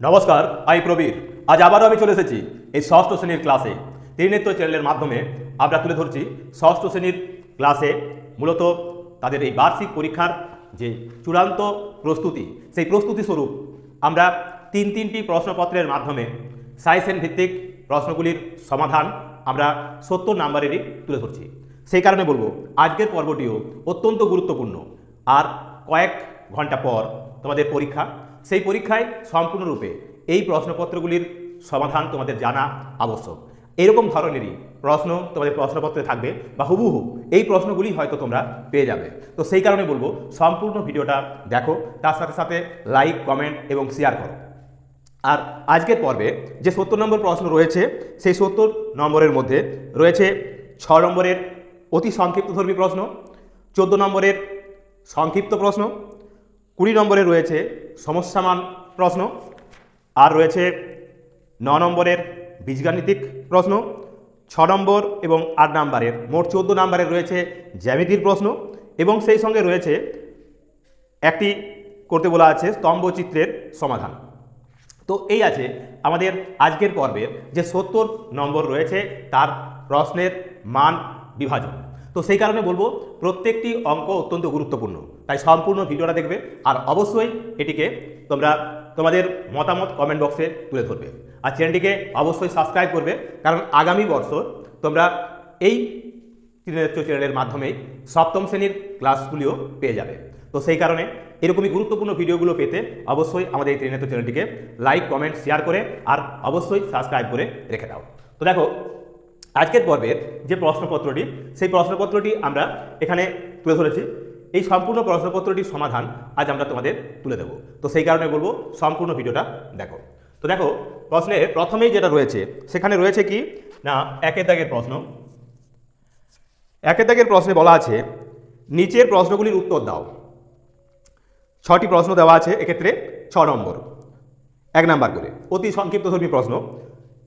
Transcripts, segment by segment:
নমস্কার, আমি প্রবীর। আজ আবারও আমি চলে এসেছি এই ষষ্ঠ শ্রেণীর ক্লাসে। ত্রিনেত্র চ্যানেলের মাধ্যমে আমরা তুলে ধরছি ষষ্ঠ শ্রেণীর ক্লাসে মূলত তাদের এই বার্ষিক পরীক্ষার যে চূড়ান্ত প্রস্তুতি, সেই প্রস্তুতি স্বরূপ আমরা তিনটি প্রশ্নপত্রের মাধ্যমে সায়েন্স ভিত্তিক প্রশ্নগুলির সমাধান আমরা 70 নাম্বারেরই তুলে ধরছি। সেই কারণে বলবো আজকের পর্বটিও অত্যন্ত গুরুত্বপূর্ণ। আর কয়েক ঘন্টা পর তোমাদের পরীক্ষা, সেই পরীক্ষায় সম্পূর্ণরূপে এই প্রশ্নপত্রগুলির সমাধান তোমাদের জানা আবশ্যক। এরকম ধরনেরই প্রশ্ন তোমাদের প্রশ্নপত্রে থাকবে বা হুবহু এই প্রশ্নগুলি হয়তো তোমরা পেয়ে যাবে। তো সেই কারণে বলবো সম্পূর্ণ ভিডিওটা দেখো, তার সাথে সাথে লাইক, কমেন্ট এবং শেয়ার করো। আর আজকের পর্বে যে 70 নম্বর প্রশ্ন রয়েছে, সেই 70 নম্বরের মধ্যে রয়েছে 6 নম্বরের অতি সংক্ষিপ্তধর্মী প্রশ্ন, 14 নম্বরের সংক্ষিপ্ত প্রশ্ন, 20 নম্বরে রয়েছে সমস্যামান প্রশ্ন, আর রয়েছে 9 নম্বরের বীজগাণিতিক প্রশ্ন, 6 নম্বর এবং 8 নম্বরের মোট 14 নম্বরের রয়েছে জ্যামিতির প্রশ্ন, এবং সেই সঙ্গে রয়েছে একটি করতে বলা আছে স্তম্ভচিত্রের সমাধান। তো এই আছে আমাদের আজকের পর্বের যে 70 নম্বর রয়েছে তার প্রশ্নের মান বিভাজন। তো সেই কারণে বলবো প্রত্যেকটি অঙ্ক অত্যন্ত গুরুত্বপূর্ণ, তাই সম্পূর্ণ ভিডিওটা দেখবে। আর অবশ্যই এটিকে তোমরা তোমাদের মতামত কমেন্ট বক্সে তুলে ধরবে, আর চ্যানেলটিকে অবশ্যই সাবস্ক্রাইব করবে, কারণ আগামী বছর তোমরা এই ত্রিনেত্র চ্যানেলের মাধ্যমেই সপ্তম শ্রেণীর ক্লাসগুলিও পেয়ে যাবে। তো সেই কারণে এরকমই গুরুত্বপূর্ণ ভিডিওগুলো পেতে অবশ্যই আমাদের এই ত্রিনেত্র চ্যানেলটিকে লাইক, কমেন্ট, শেয়ার করে আর অবশ্যই সাবস্ক্রাইব করে রেখে দাও। তো দেখো আজকের পর্বের যে প্রশ্নপত্রটি, সেই প্রশ্নপত্রটি আমরা এখানে তুলে ধরেছি। এই সম্পূর্ণ প্রশ্নপত্রটির সমাধান আজ আমরা তোমাদের তুলে দেব। তো সেই কারণে বলবো সম্পূর্ণ ভিডিওটা দেখো। তো দেখো প্রশ্নের প্রথমেই যেটা রয়েছে সেখানে রয়েছে কি না, একের দাগের প্রশ্ন। একের দাগের প্রশ্নে বলা আছে নিচের প্রশ্নগুলির উত্তর দাও। 6টি প্রশ্ন দেওয়া আছে, এক্ষেত্রে 6 নম্বর, 1 নাম্বার করে অতি সংক্ষিপ্তধর্মী প্রশ্ন।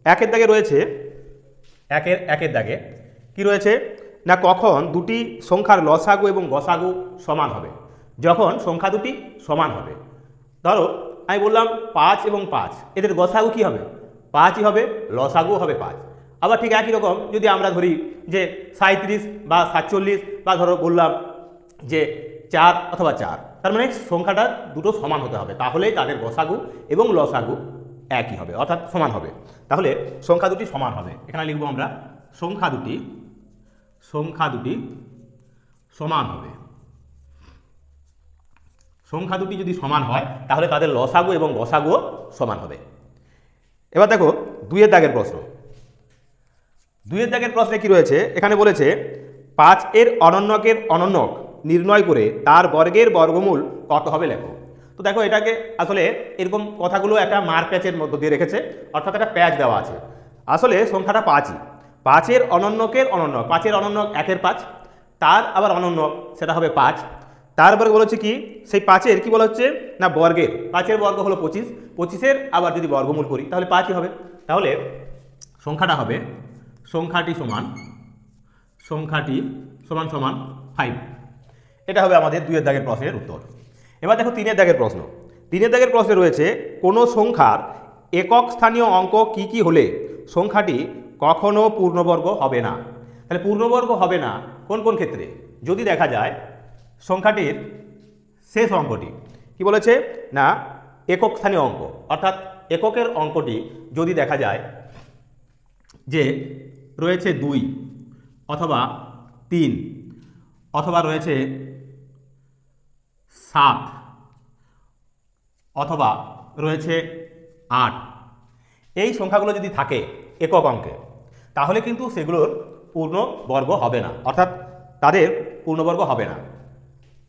একের দাগে রয়েছে একের দাগে কি রয়েছে না, কখন দুটি সংখ্যার লসাগু এবং গসাগু সমান হবে? যখন সংখ্যা দুটি সমান হবে। ধরো আমি বললাম 5 এবং 5, এদের গসাগু কি হবে? 5ই হবে, লসাগু হবে 5। আবার ঠিক একই রকম যদি আমরা ধরি যে 37 বা 47, বা ধরো বললাম যে 4 অথবা 4, তার মানে সংখ্যাটা দুটো সমান হতে হবে, তাহলেই তাদের গসাগু এবং লসাগু একই হবে, অর্থাৎ সমান হবে। তাহলে সংখ্যা দুটি সমান হবে, এখানে লিখবো আমরা সংখ্যা দুটি সমান হবে। সংখ্যা দুটি যদি সমান হয় তাহলে তাদের লসাগু এবং গসাগুও সমান হবে। এবার দেখো 2 দাগের প্রশ্ন। 2 দাগের প্রশ্নে কি রয়েছে, এখানে বলেছে 5 এর অনন্যকের অনন্যক নির্ণয় করে তার বর্গের বর্গমূল কত হবে লেখো। তো দেখো এটাকে আসলে এরকম কথাগুলো একটা মার প্যাচের মধ্য দিয়ে রেখেছে, অর্থাৎ একটা প্যাচ দেওয়া আছে। আসলে সংখ্যাটা 5ই, 5 এর অনন্যকের অনন্যক, 5 এর অনন্যক 1-এর 5, তার আবার অনন্যক সেটা হবে 5। তারপরে বলেছে কি, সেই 5-এর কি বলা হচ্ছে না বর্গের, 5-এর বর্গ হলো 25, 25-এর আবার যদি বর্গমূল করি তাহলে 5ই হবে। তাহলে সংখ্যাটা হবে সংখ্যাটি সমান 5। এটা হবে আমাদের 2 দাগের প্রশ্নের উত্তর। এবার দেখো 3 দাগের প্রশ্ন। 3 দাগের প্রশ্নে রয়েছে কোনো সংখ্যার একক স্থানীয় অঙ্ক কি কি হলে সংখ্যাটি কখনো পূর্ণবর্গ হবে না। তাহলে পূর্ণবর্গ হবে না কোন কোন ক্ষেত্রে? যদি দেখা যায় সংখ্যাটির শেষ অঙ্কটি কি বলেছে না একক স্থানীয় অঙ্ক, অর্থাৎ এককের অঙ্কটি যদি দেখা যায় যে রয়েছে 2 অথবা 3 অথবা রয়েছে 7 অথবা রয়েছে 8, এই সংখ্যাগুলো যদি থাকে একক অঙ্কে তাহলে কিন্তু সেগুলোর পূর্ণবর্গ হবে না, অর্থাৎ তাদের পূর্ণবর্গ হবে না।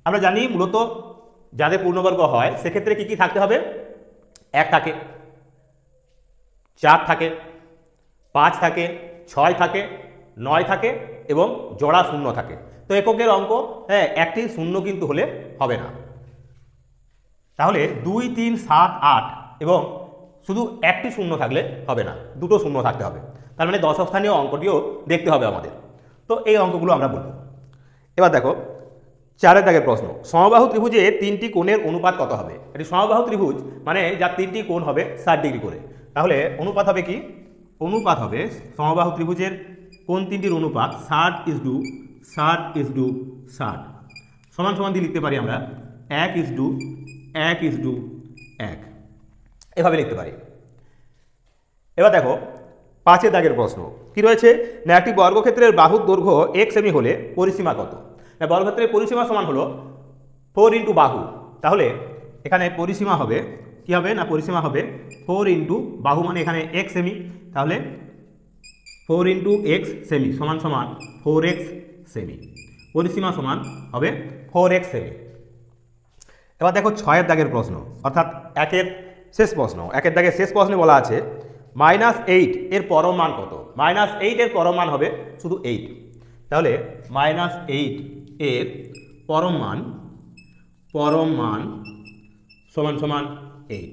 আমরা জানি মূলত যাদের পূর্ণবর্গ হয় সেক্ষেত্রে কি কি থাকতে হবে? 1 থাকে, 4 থাকে, 5 থাকে, 6 থাকে, 9 থাকে এবং জোড়া শূন্য থাকে। তো এককের অঙ্ক একটি শূন্য কিন্তু হলে হবে না। তাহলে 2, 3, 7, 8 এবং শুধু একটি শূন্য থাকলে হবে না, দুটো শূন্য থাকতে হবে। তার মানে দশক স্থানীয় অঙ্কটিও দেখতে হবে আমাদের। তো এই অঙ্কগুলো আমরা বলব। এবার দেখো 4 দাগের প্রশ্ন, সমবাহু ত্রিভুজে 3টি কোণের অনুপাত কত হবে? এটি সমবাহু ত্রিভুজ মানে যার 3টি কোণ হবে 60 ডিগ্রি করে। তাহলে অনুপাত হবে কি? অনুপাত হবে সমবাহু ত্রিভুজের কোণ 3টির অনুপাত 60:60:60 সমান সমান দিয়ে লিখতে পারি আমরা 1:1:1 এভাবে লিখতে পারি। এবার দেখো 5 দাগের প্রশ্ন কি রয়েছে না, একটি বর্গক্ষেত্রের বাহুর দৈর্ঘ্য 1 সেমি হলে পরিসীমা কত? না বর্গক্ষেত্রের পরিসীমা সমান হলো 4 ইন্টু বাহু। তাহলে এখানে পরিসীমা হবে কি হবে না, পরিসীমা হবে 4 ইন্টু বাহু মানে এখানে x সেমি, তাহলে 4 ইন্টু x সেমি সমান সমান 4x সেমি। পরিসীমা সমান হবে 4x সেমি। এবার দেখো 6 দাগের প্রশ্ন অর্থাৎ 1 শেষ প্রশ্ন। 1 দাগের শেষ প্রশ্নে বলা আছে -8 এর পরম মান কত? -8 এর পরম মান হবে শুধু 8। তাহলে -8 এর পরম মান সমান সমান 8।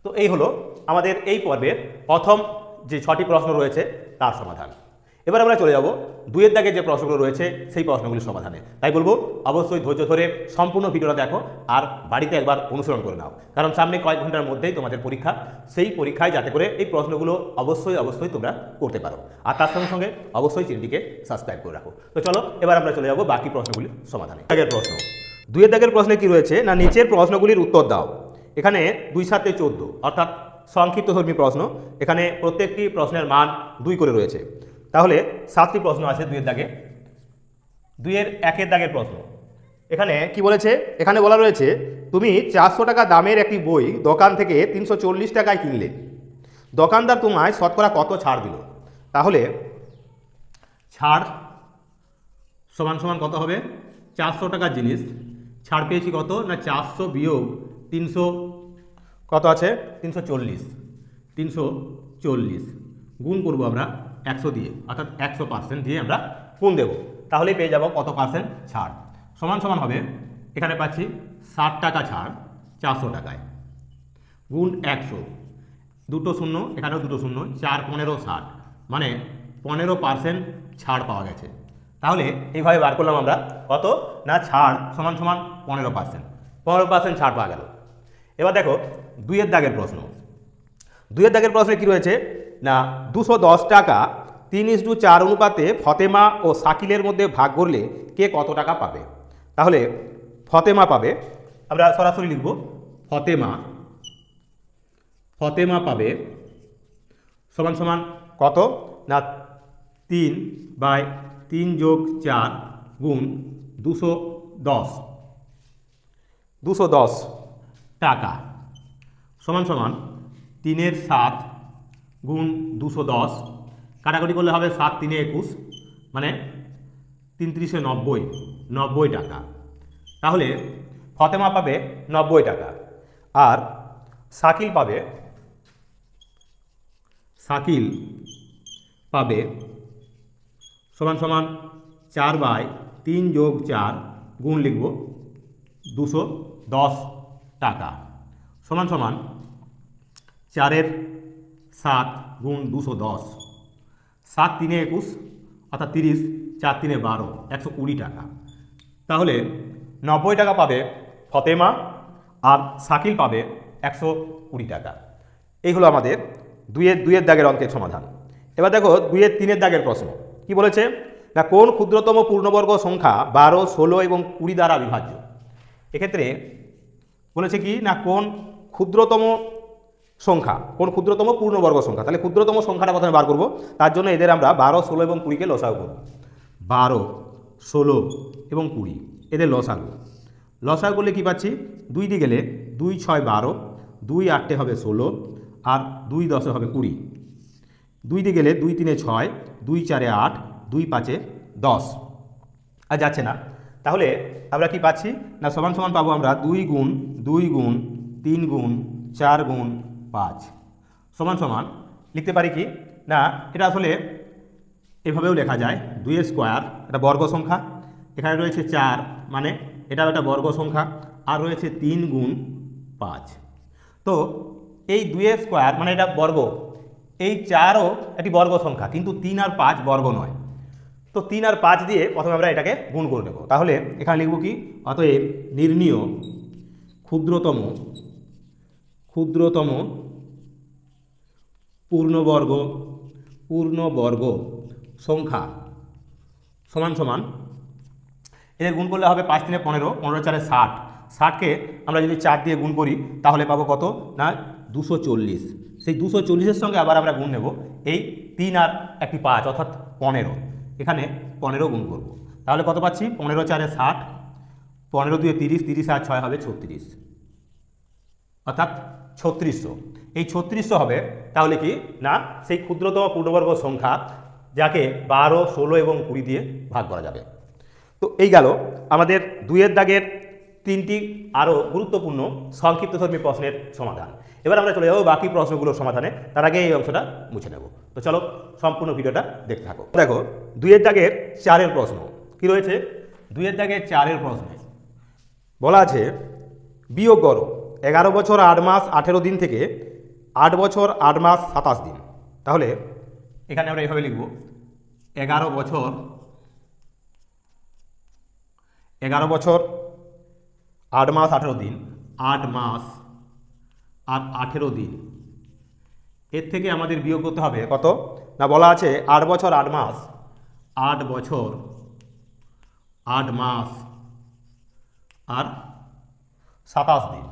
তো এই হলো আমাদের এই পর্বের প্রথম যে 6টি প্রশ্ন রয়েছে তার সমাধান। এবার আমরা চলে যাব 2 দাগে যে প্রশ্নগুলো রয়েছে সেই প্রশ্নগুলির সমাধানে। তাই বলবো অবশ্যই ধৈর্য ধরে সম্পূর্ণ ভিডিওটা দেখো আর বাড়িতে একবার অনুসরণ করে নাও, কারণ সামনে কয়েক ঘন্টার মধ্যেই তোমাদের পরীক্ষা। সেই পরীক্ষায় যাতে করে এই প্রশ্নগুলো অবশ্যই তোমরা করতে পারো। আর তার সঙ্গে সঙ্গে অবশ্যই চ্যানেলটিকে সাবস্ক্রাইব করে রাখো। তো চলো এবার আমরা চলে যাব বাকি প্রশ্নগুলির সমাধানে। আগের প্রশ্ন 2 দাগের প্রশ্নে কি রয়েছে না, নিচের প্রশ্নগুলির উত্তর দাও। এখানে 2 7 14 অর্থাৎ সংক্ষিপ্তধর্মী প্রশ্ন। এখানে প্রত্যেকটি প্রশ্নের মান 2 করে রয়েছে। তাহলে 7টি প্রশ্ন আছে 2 দাগে। 1 দাগের প্রশ্ন এখানে কি বলেছে, এখানে বলা রয়েছে তুমি 400 টাকা দামের একটি বই দোকান থেকে 340 টাকায় কিনলে, দোকানদার তোমায় শতকরা কত ছাড় দিল? তাহলে ছাড় সমান সমান কত হবে? 400 টাকার জিনিস ছাড় পেয়েছি কত না, 400 বিয়োগ 300 কত আছে 340 গুণ করবো আমরা 100 দিয়ে, অর্থাৎ 100% দিয়ে আমরা গুণ দেবো, তাহলেই পেয়ে যাব কত পার্সেন্ট ছাড়। সমান সমান হবে এখানে পাচ্ছি 60 টাকা ছাড় 400 টাকায় গুণ 100, 2 শূন্য এখানেও 2 শূন্য, 4 15 60 মানে 15% ছাড় পাওয়া গেছে। তাহলে এইভাবে বার করলাম আমরা কত না, ছাড় সমান সমান 15% ছাড় পাওয়া গেল। এবার দেখো 2 দাগের প্রশ্ন। 2 দাগের প্রশ্নে কি রয়েছে না, 210 টাকা 3:4 অনুপাতে ফতেমা ও শাকিলের মধ্যে ভাগ করলে কে কত টাকা পাবে? তাহলে ফতেমা পাবে, আমরা সরাসরি লিখব ফতেমা পাবে সমান সমান কত না, 3/3 যোগ 4 গুণ 210 টাকা সমান সমান 3 7 গুণ 210, কাটাকুটি করলে হবে 7 3 21 মানে 33 90 টাকা। তাহলে ফতেমা পাবে 90 টাকা আর শাকিল পাবে সমান সমান 4/3 যোগ 4 গুণ লিখব 210 টাকা সমান সমান 4 7 গুণ 210, 7 3 21 অর্থাৎ 30, 4 3 12 120 টাকা। তাহলে 90 টাকা পাবে ফতেমা আর শাকিল পাবে 120 টাকা। এই হলো আমাদের 2 দাগের অঙ্কের সমাধান। এবার দেখো 3 দাগের প্রশ্ন কি বলেছে না, কোন ক্ষুদ্রতম পূর্ণবর্গ সংখ্যা 12, 16 এবং 20 দ্বারা বিভাজ্য? এক্ষেত্রে বলেছে কি না, কোন ক্ষুদ্রতম পূর্ণবর্গ সংখ্যা। তাহলে ক্ষুদ্রতম সংখ্যাটা প্রথমে বার করব, তার জন্য এদের আমরা 12, 16 এবং 20কে লসাগু করব। 12, 16 এবং 20 এদের লসাগু করলে কি পাচ্ছি, 2 দিয়ে গেলে 2 6 12, 2 8 হবে 16 আর 2 10 হবে 20, 2 দিয়ে গেলে 2 3 6, 2 4 8, 2 5 10 আর যাচ্ছে না। তাহলে আমরা কি পাচ্ছি না, সমান সমান পাবো আমরা 2 গুণ 3 গুণ 4 গুণ 5 সমান সমান লিখতে পারি কি না, এটা আসলে এভাবেও লেখা যায় 2 স্কোয়ার, এটা বর্গ সংখ্যা, এখানে রয়েছে 4 মানে এটাও একটা বর্গ সংখ্যা, আর রয়েছে 3 গুণ 5। তো এই 2 স্কোয়ার মানে এটা বর্গ, এই 4ও একটি বর্গ সংখ্যা, কিন্তু 3 আর 5 বর্গ নয়। তো 3 আর 5 দিয়ে প্রথমে আমরা এটাকে গুণ করে নেব। তাহলে এখানে লিখব কি, অতএব নির্ণীয় ক্ষুদ্রতম পূর্ণবর্গ সংখ্যা সমান সমান, এদের গুণ করলে হবে 5 3 15, 15 4 60, 60কে আমরা যদি 4 দিয়ে গুণ করি তাহলে পাবো কত না 240। সেই 240-এর সঙ্গে আবার আমরা গুণ নেব এই 3 আর একটি 5 অর্থাৎ 15, এখানে 15 গুণ করব। তাহলে কত পাচ্ছি, 15 4 60, 15 2 30, 30 আর 6 হবে 36, অর্থাৎ 3600। এই 3600 হবে তাহলে কি না সেই ক্ষুদ্রতম পূর্ণবর্গ সংখ্যা, যাকে 12, 16 এবং 20 দিয়ে ভাগ করা যাবে। তো এই গেল আমাদের 2-এর দাগের 3টি আরও গুরুত্বপূর্ণ সংক্ষিপ্তধর্মী প্রশ্নের সমাধান। এবার আমরা চলে যাবো বাকি প্রশ্নগুলোর সমাধানে, তার আগে এই অংশটা মুছে নেব। তো চলো সম্পূর্ণ ভিডিওটা দেখতে থাকো। দেখো 2-এর দাগের 4-এর প্রশ্ন কি রয়েছে। 2-এর দাগের 4-এর প্রশ্নে বলা আছে বিয়োগ করো 11 বছর 8 মাস 18 দিন থেকে 8 বছর 8 মাস 27 দিন। তাহলে এখানে আমরা এভাবে লিখব 11 বছর 8 মাস 18 দিন, 8 মাস আর 18 দিন, এর থেকে আমাদের বিয়োগ করতে হবে কত না, বলা আছে 8 বছর 8 মাস, 8 বছর 8 মাস আর 27 দিন।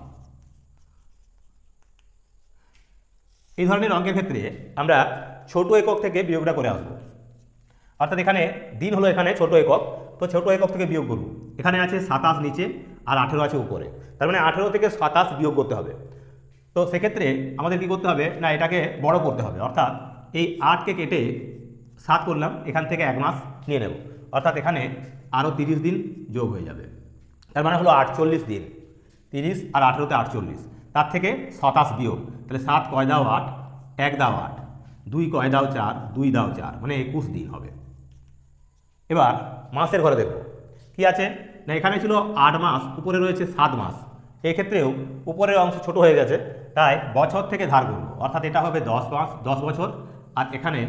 এই ধরনের অঙ্কের ক্ষেত্রে আমরা ছোট একক থেকে বিয়োগটা করে আসবো, অর্থাৎ এখানে দিন হলো এখানে ছোট একক, তো ছোট একক থেকে বিয়োগ করব। এখানে আছে 27 নিচে আর 18 আছে উপরে, তার মানে 18 থেকে 27 বিয়োগ করতে হবে। তো সেক্ষেত্রে আমাদের কি করতে হবে না, এটাকে বড় করতে হবে, অর্থাৎ এই 8কে কেটে 7 করলাম, এখান থেকে 1 মাস নিয়ে নেব, অর্থাৎ এখানে আরও 30 দিন যোগ হয়ে যাবে, তার মানে হলো 48 দিন। 30 আর 18তে 48, তার থেকে 27 বিয়োগ, তাহলে 7 কয় দাও 8, 1 দাও 8, 2 কয় দাও 4, 2 দাও 4, মানে 21 দিন হবে। এবার মাসের ঘরে দেখব কি আছে না, এখানে ছিল 8 মাস, উপরে রয়েছে 7 মাস, এক্ষেত্রেও উপরের অংশ ছোট হয়ে গেছে, তাই বছর থেকে ধার করব, অর্থাৎ এটা হবে 10 মাস 10 বছর, আর এখানে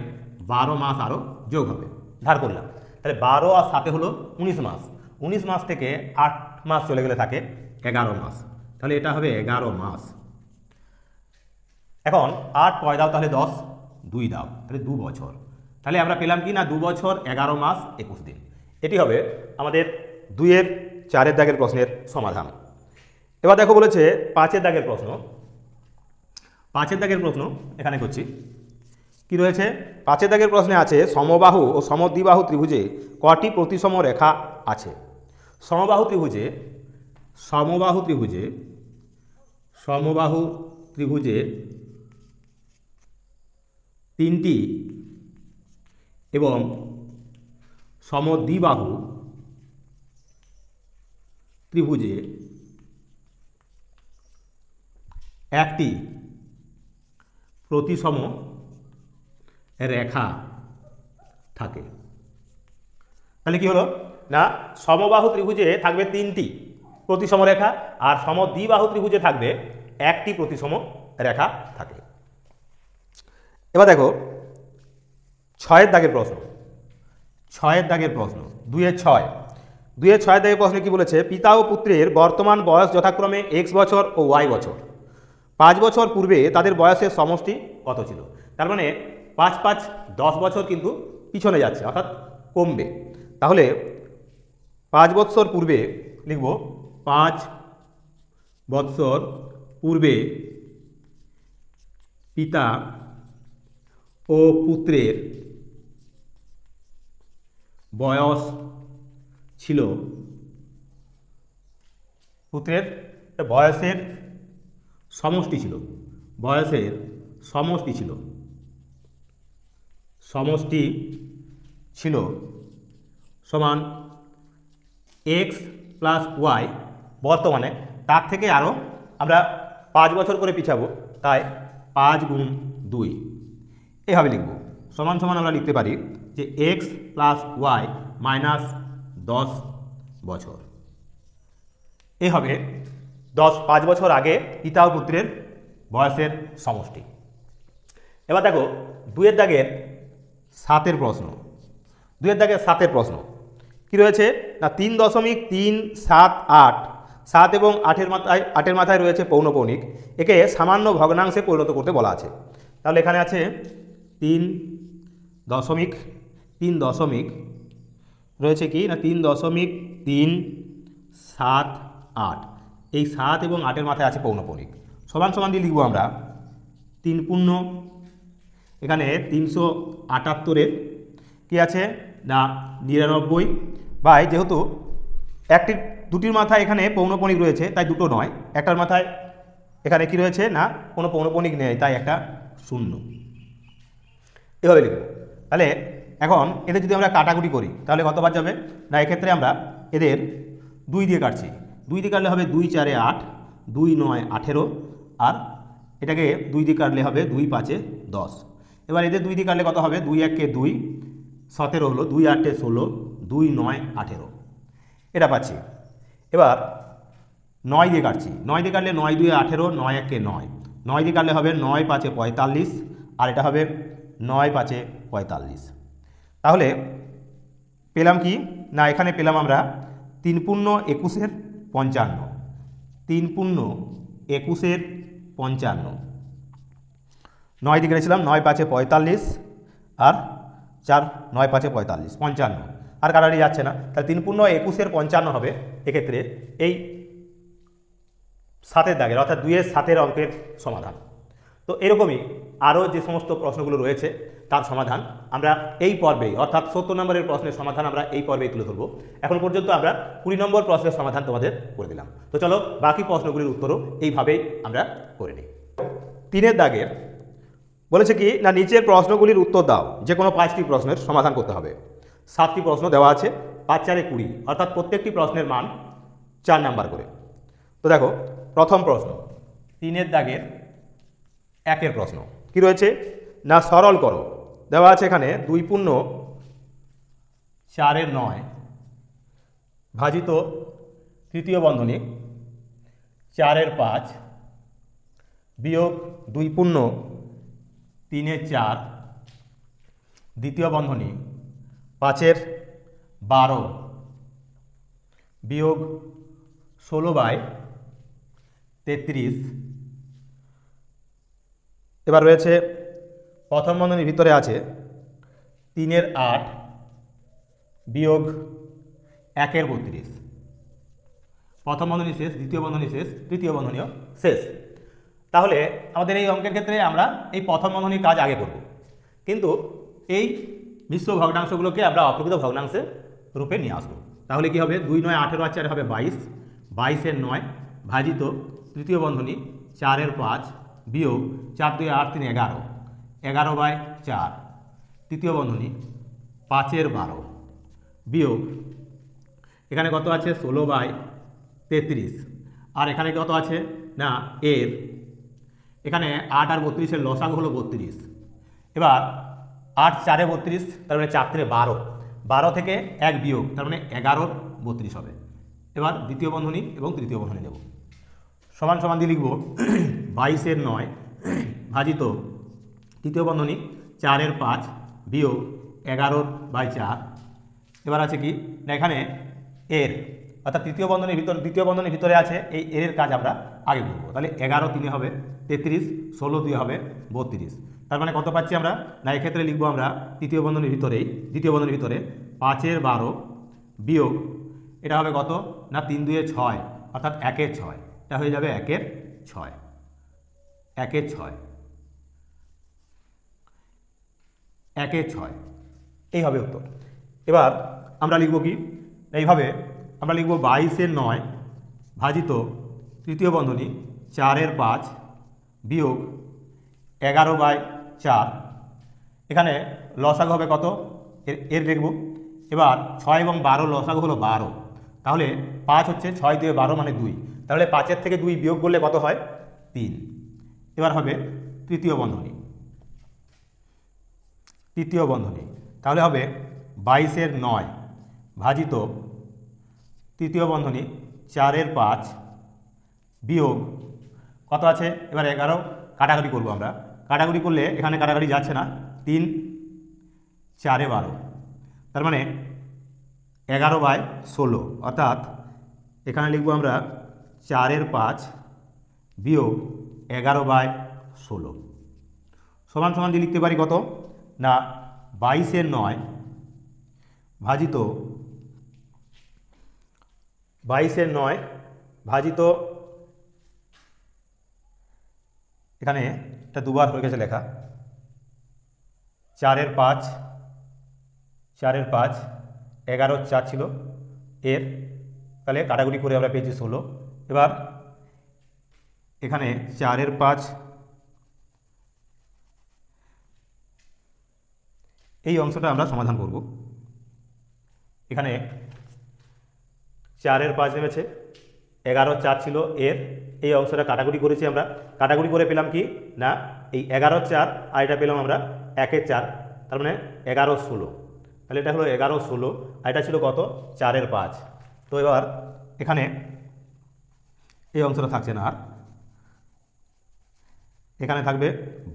12 মাস আরও যোগ হবে, ধার করলাম, তাহলে 12 আর 7 হলো 19 মাস, 19 মাস থেকে 8 মাস চলে গেলে থাকে 11 মাস, তাহলে এটা হবে 11 মাস। এখন 8 কয় দাও তাহলে 10, 2 দাও, তাহলে 2 বছর, তাহলে আমরা পেলাম কি না 2 বছর 11 মাস 21 দিন। এটি হবে আমাদের 2-এর 4-এর দাগের প্রশ্নের সমাধান। এবার দেখো বলেছে 5-এর দাগের প্রশ্ন। 5-এর দাগের প্রশ্ন এখানে করছি কি রয়েছে। 5-এর দাগের প্রশ্নে আছে সমবাহু ও সমদ্বিবাহু ত্রিভুজে কটি প্রতিসম রেখা আছে। সমবাহু ত্রিভুজে 3টি এবং সমদ্বিবাহু ত্রিভুজে 1টি প্রতিসম রেখা থাকে। তাহলে কি হলো না, সমবাহু ত্রিভুজে থাকবে 3টি প্রতিসম রেখা, আর সমদ্বিবাহু ত্রিভুজে থাকবে 1টি প্রতিসম রেখা থাকে। এবার দেখো 6-এর দাগের প্রশ্ন। 6-এর দাগের প্রশ্ন 2-এর 6। 2-এর 6-এর দাগের প্রশ্নে কি বলেছে, পিতা ও পুত্রের বর্তমান বয়স যথাক্রমে x বছর ও y বছর। 5 বছর পূর্বে তাদের বয়সের সমষ্টি কত ছিল। তার মানে 5 5 10 বছর কিন্তু পিছনে যাচ্ছে, অর্থাৎ কমবে। তাহলে 5 বছর পূর্বে লিখব, 5 বছর পূর্বে পিতা ও পুত্রের বয়স ছিল, পুত্রের বয়সের সমষ্টি ছিল, বয়সের সমষ্টি ছিল, সমষ্টি ছিল সমান x প্লাস y। বর্তমানে তার থেকে আরও আমরা 5 বছর করে পিছাবো, তাই 5 গুণ 2 এভাবে লিখব। সমান সমান আমরা লিখতে পারি যে x প্লাস y মাইনাস 10 বছর। এ হবে 5 বছর আগে পিতা ও পুত্রের বয়সের সমষ্টি। এবার দেখো 2-এর দাগের 7-এর প্রশ্ন। 2 এর দাগের 7 এর প্রশ্ন কি রয়েছে না 3.378 7 এবং 8 এর মাথায় রয়েছে পৌনঃপৌনিক, একে সামান্য ভগ্নাংশে পরিণত করতে বলা আছে। তাহলে এখানে আছে 3 রয়েছে কি না 3.378, এই 7 এবং 8-এর মাথায় আছে পৌনঃপৌনিক, সমান সমান দিয়ে লিখবো আমরা 3 পূর্ণ এখানে 378-এর কি আছে না 99 বাই, যেহেতু দুটির মাথায় এখানে পৌনঃপৌনিক রয়েছে তাই দুটো নয়, একটার মাথায় এখানে কি রয়েছে না কোনো পৌনঃপৌনিক নেই তাই একটা 0, এভাবে লিখব। তাহলে এখন এদের যদি আমরা কাটাকুটি করি তাহলে কতবার যাবে না, এক্ষেত্রে আমরা এদের 2 দিয়ে কাটছি, 2 দিয়ে কাটলে হবে 2 4 8, 2 9 18, আর এটাকে 2 দিয়ে কাটলে হবে 2 5 10। এবার এদের 2 দিয়ে কাটলে কত হবে 2 1 2 17 হলো, 2 8 16, 2 9 18, এটা পাচ্ছি। এবার 9 দিয়ে কাটছি, 9 দিয়ে কাটলে 9 2 18, 9 1 9, 9 দিয়ে কাটলে হবে 9 5 45, আর এটা হবে 9 5 45। তাহলে পেলাম কি না এখানে পেলাম আমরা 3 পূর্ণ 21-এর 55, 3 পূর্ণ 21-এর 55, 9 দিয়ে কেটেছিলাম 9 5 45 আর 4 9 5 45 55, আর কাটারি যাচ্ছে না, তাহলে 3 পূর্ণ 21-এর 55 হবে এক্ষেত্রে এই 7-এর দাগের অর্থাৎ 2-এর 7-এর অঙ্কের সমাধান। তো এরকমই আরও যে সমস্ত প্রশ্নগুলো রয়েছে তার সমাধান আমরা এই পর্বেই অর্থাৎ 70 নম্বরের প্রশ্নের সমাধান আমরা এই পর্বেই তুলে ধরবো। এখন পর্যন্ত আমরা 20 নম্বর প্রশ্নের সমাধান তোমাদের করে দিলাম। তো চলো বাকি প্রশ্নগুলির উত্তরও এইভাবেই আমরা করে নিই। 3-এর দাগের বলেছে কি না নিচের প্রশ্নগুলির উত্তর দাও, যে কোনো 5টি প্রশ্নের সমাধান করতে হবে। 7টি প্রশ্ন দেওয়া আছে, 5 4 20, অর্থাৎ প্রত্যেকটি প্রশ্নের মান 4 নাম্বার করে। তো দেখো প্রথম প্রশ্ন 3-এর দাগের 1-এর প্রশ্ন কি রয়েছে না সরল করো, দেওয়া আছে এখানে 2 পূর্ণ 4-এর 9 ভাজিত তৃতীয় বন্ধনী 4-এর 5 বিয়োগ 2 পূর্ণ 3-এর 4 দ্বিতীয় বন্ধনী 5-এর 12 বিয়োগ 16/33। এবার রয়েছে প্রথম বন্ধনীর ভিতরে আছে 3-এর 8 বিয়োগ 1-এর 32। প্রথম বন্ধনী শেষ, দ্বিতীয় বন্ধনী শেষ, তৃতীয় বন্ধনীও শেষ। তাহলে আমাদের এই অঙ্কের ক্ষেত্রে আমরা এই প্রথম বন্ধনীর কাজ আগে করব, কিন্তু এই মিশ্র ভগ্নাংশগুলোকে আমরা অপ্রকৃত ভগ্নাংশে রূপে নিয়ে আসবো। তাহলে কি হবে 2 9 18 আর 4 হবে 22, 22-এর 9 ভাজিত তৃতীয় বন্ধনী 4-এর 5 বিয়োগ 4 2 8 3 11, 11/4 তৃতীয় বন্ধনী 5-এর 12 বিয়োগ এখানে কত আছে 16/33, আর এখানে কত আছে না এর এখানে 8 আর 32-এর লসাগু হলো 32। এবার 8 4 32, তার মানে 4 3 12, 12 থেকে 1 বিয়োগ তার মানে 11/32 হবে। এবার দ্বিতীয় বন্ধনী এবং তৃতীয় বন্ধনী দেব, সমান সমান দিয়ে লিখব 22-এর 9 ভাজিত তৃতীয় বন্ধনী 4-এর 5 বিয়োগ 11/4। এবার আছে কি না এখানে এর অর্থাৎ দ্বিতীয় বন্ধনীর ভিতরে আছে এই এর কাজ আমরা আগে করব। তাহলে 11 3 হবে 33, 16 2 হবে 32। তার মানে কত পাচ্ছি আমরা না এক্ষেত্রে লিখবো আমরা দ্বিতীয় বন্ধনীর ভিতরে 5-এর 12 বিয়োগ এটা হবে কত না 3 2 6, অর্থাৎ 1-এর 6, এটা হয়ে যাবে 1-এর 6, 1-এর 6, 1-এর 6, এই হবে উত্তর। এবার আমরা লিখব কি এইভাবে আমরা লিখব 22-এর 9 ভাজিত তৃতীয় বন্ধনী 4-এর 5 বিয়োগ 11/4। এখানে লসাগু হবে কত এর লিখব। এবার 6 এবং 12 লসাগু হলো 12, তাহলে 5 হচ্ছে 6 2 12 মানে 2, তাহলে 5-এর থেকে 2 বিয়োগ করলে কত হয় 3। এবার হবে তৃতীয় বন্ধনী, তাহলে হবে 22-এর 9 ভাজিত তৃতীয় বন্ধনী 4-এর 5 বিয়োগ কত আছে এবার 11, কাটাকাটি করবো আমরা, কাটাকাটি করলে এখানে কাটাকাটি যাচ্ছে না, 3 4 12, তার মানে 11/16, অর্থাৎ এখানে লিখব আমরা 4/5 বিয়োগ 11/16 সমান সমান দিয়ে লিখতে পারি কত না 22/9 ভাজিত 22/9 ভাজিত, এখানে এটা দুবার হয়ে গেছে লেখা, 4/5 11/4 ছিল এর, তাহলে কাটাকুটি করে আমরা পেয়েছি 16। এবার এখানে 4/5 এই অংশটা আমরা সমাধান করব। এখানে 4/5 নেমেছে, 11/4 ছিল এর, এই অংশটা কাটাকুটি করেছি আমরা, কাটাকুটি করে পেলাম কি না এই 11/4 আর এটা পেলাম আমরা 1/4, তার মানে 11/16, তাহলে এটা হলো 11/16 আর এটা ছিল কত 4/5। তো এবার এখানে এই অংশটা থাকছে না আর, এখানে থাকবে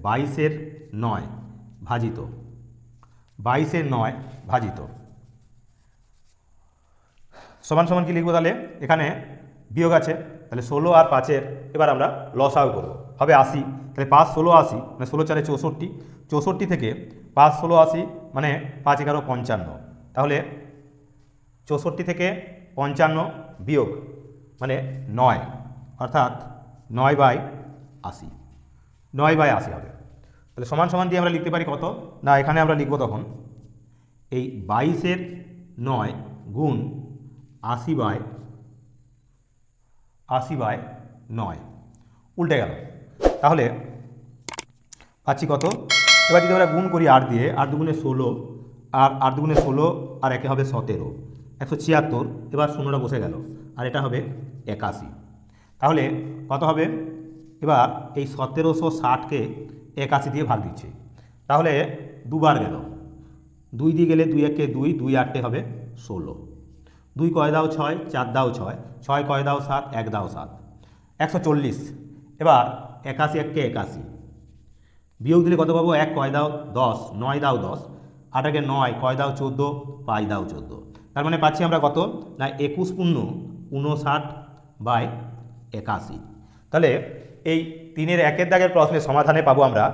22/9 ভাজিত 22/9 ভাজিত সমান সমান কি লিখবো তাহলে, এখানে বিয়োগ আছে, তাহলে 16 আর 5-এর এবার আমরা লসাগু করব, হবে 80, তাহলে 5 16 80 মানে 16 4 64, 64 থেকে 5 16 80 মানে 5 11 55, তাহলে 64 থেকে 55 বিয়োগ মানে 9, অর্থাৎ 9/80, 9/80 হবে। তাহলে সমান সমান দিয়ে আমরা লিখতে পারি কত না, এখানে আমরা লিখব তখন এই 22/9 গুণ 80/9 উল্টে গেল, তাহলে পাচ্ছি কত, এবার যদি আমরা গুণ করি 8 দিয়ে, 8 দুগুণে 16 আর 8 দুগুণে 16 আর একে হবে 17, 176, এবার শূন্যটা বসে গেল আর এটা হবে 81, তাহলে কত হবে, এবার এই 1760কে 81 দিয়ে ভাগ দিচ্ছি, তাহলে দুবার গেল, 2 দিয়ে গেলে 2 1 2, 2 8 হবে 16, 2 কয় দাও 6, 4 দাও 6, 6 কয় দাও 7, 1 দাও 7, 140, এবার 81 1 81 বিয়োগ দিলে কত পাবো, 1 কয় দাও 10, 9 দাও 10, 8 1 9 কয় দাও 14, 5 দাও 14, তার মানে পাচ্ছি আমরা কত না 21×59/81, তাহলে এই 3-এর 1-এর দাগের প্রশ্নের সমাধানে পাবো আমরা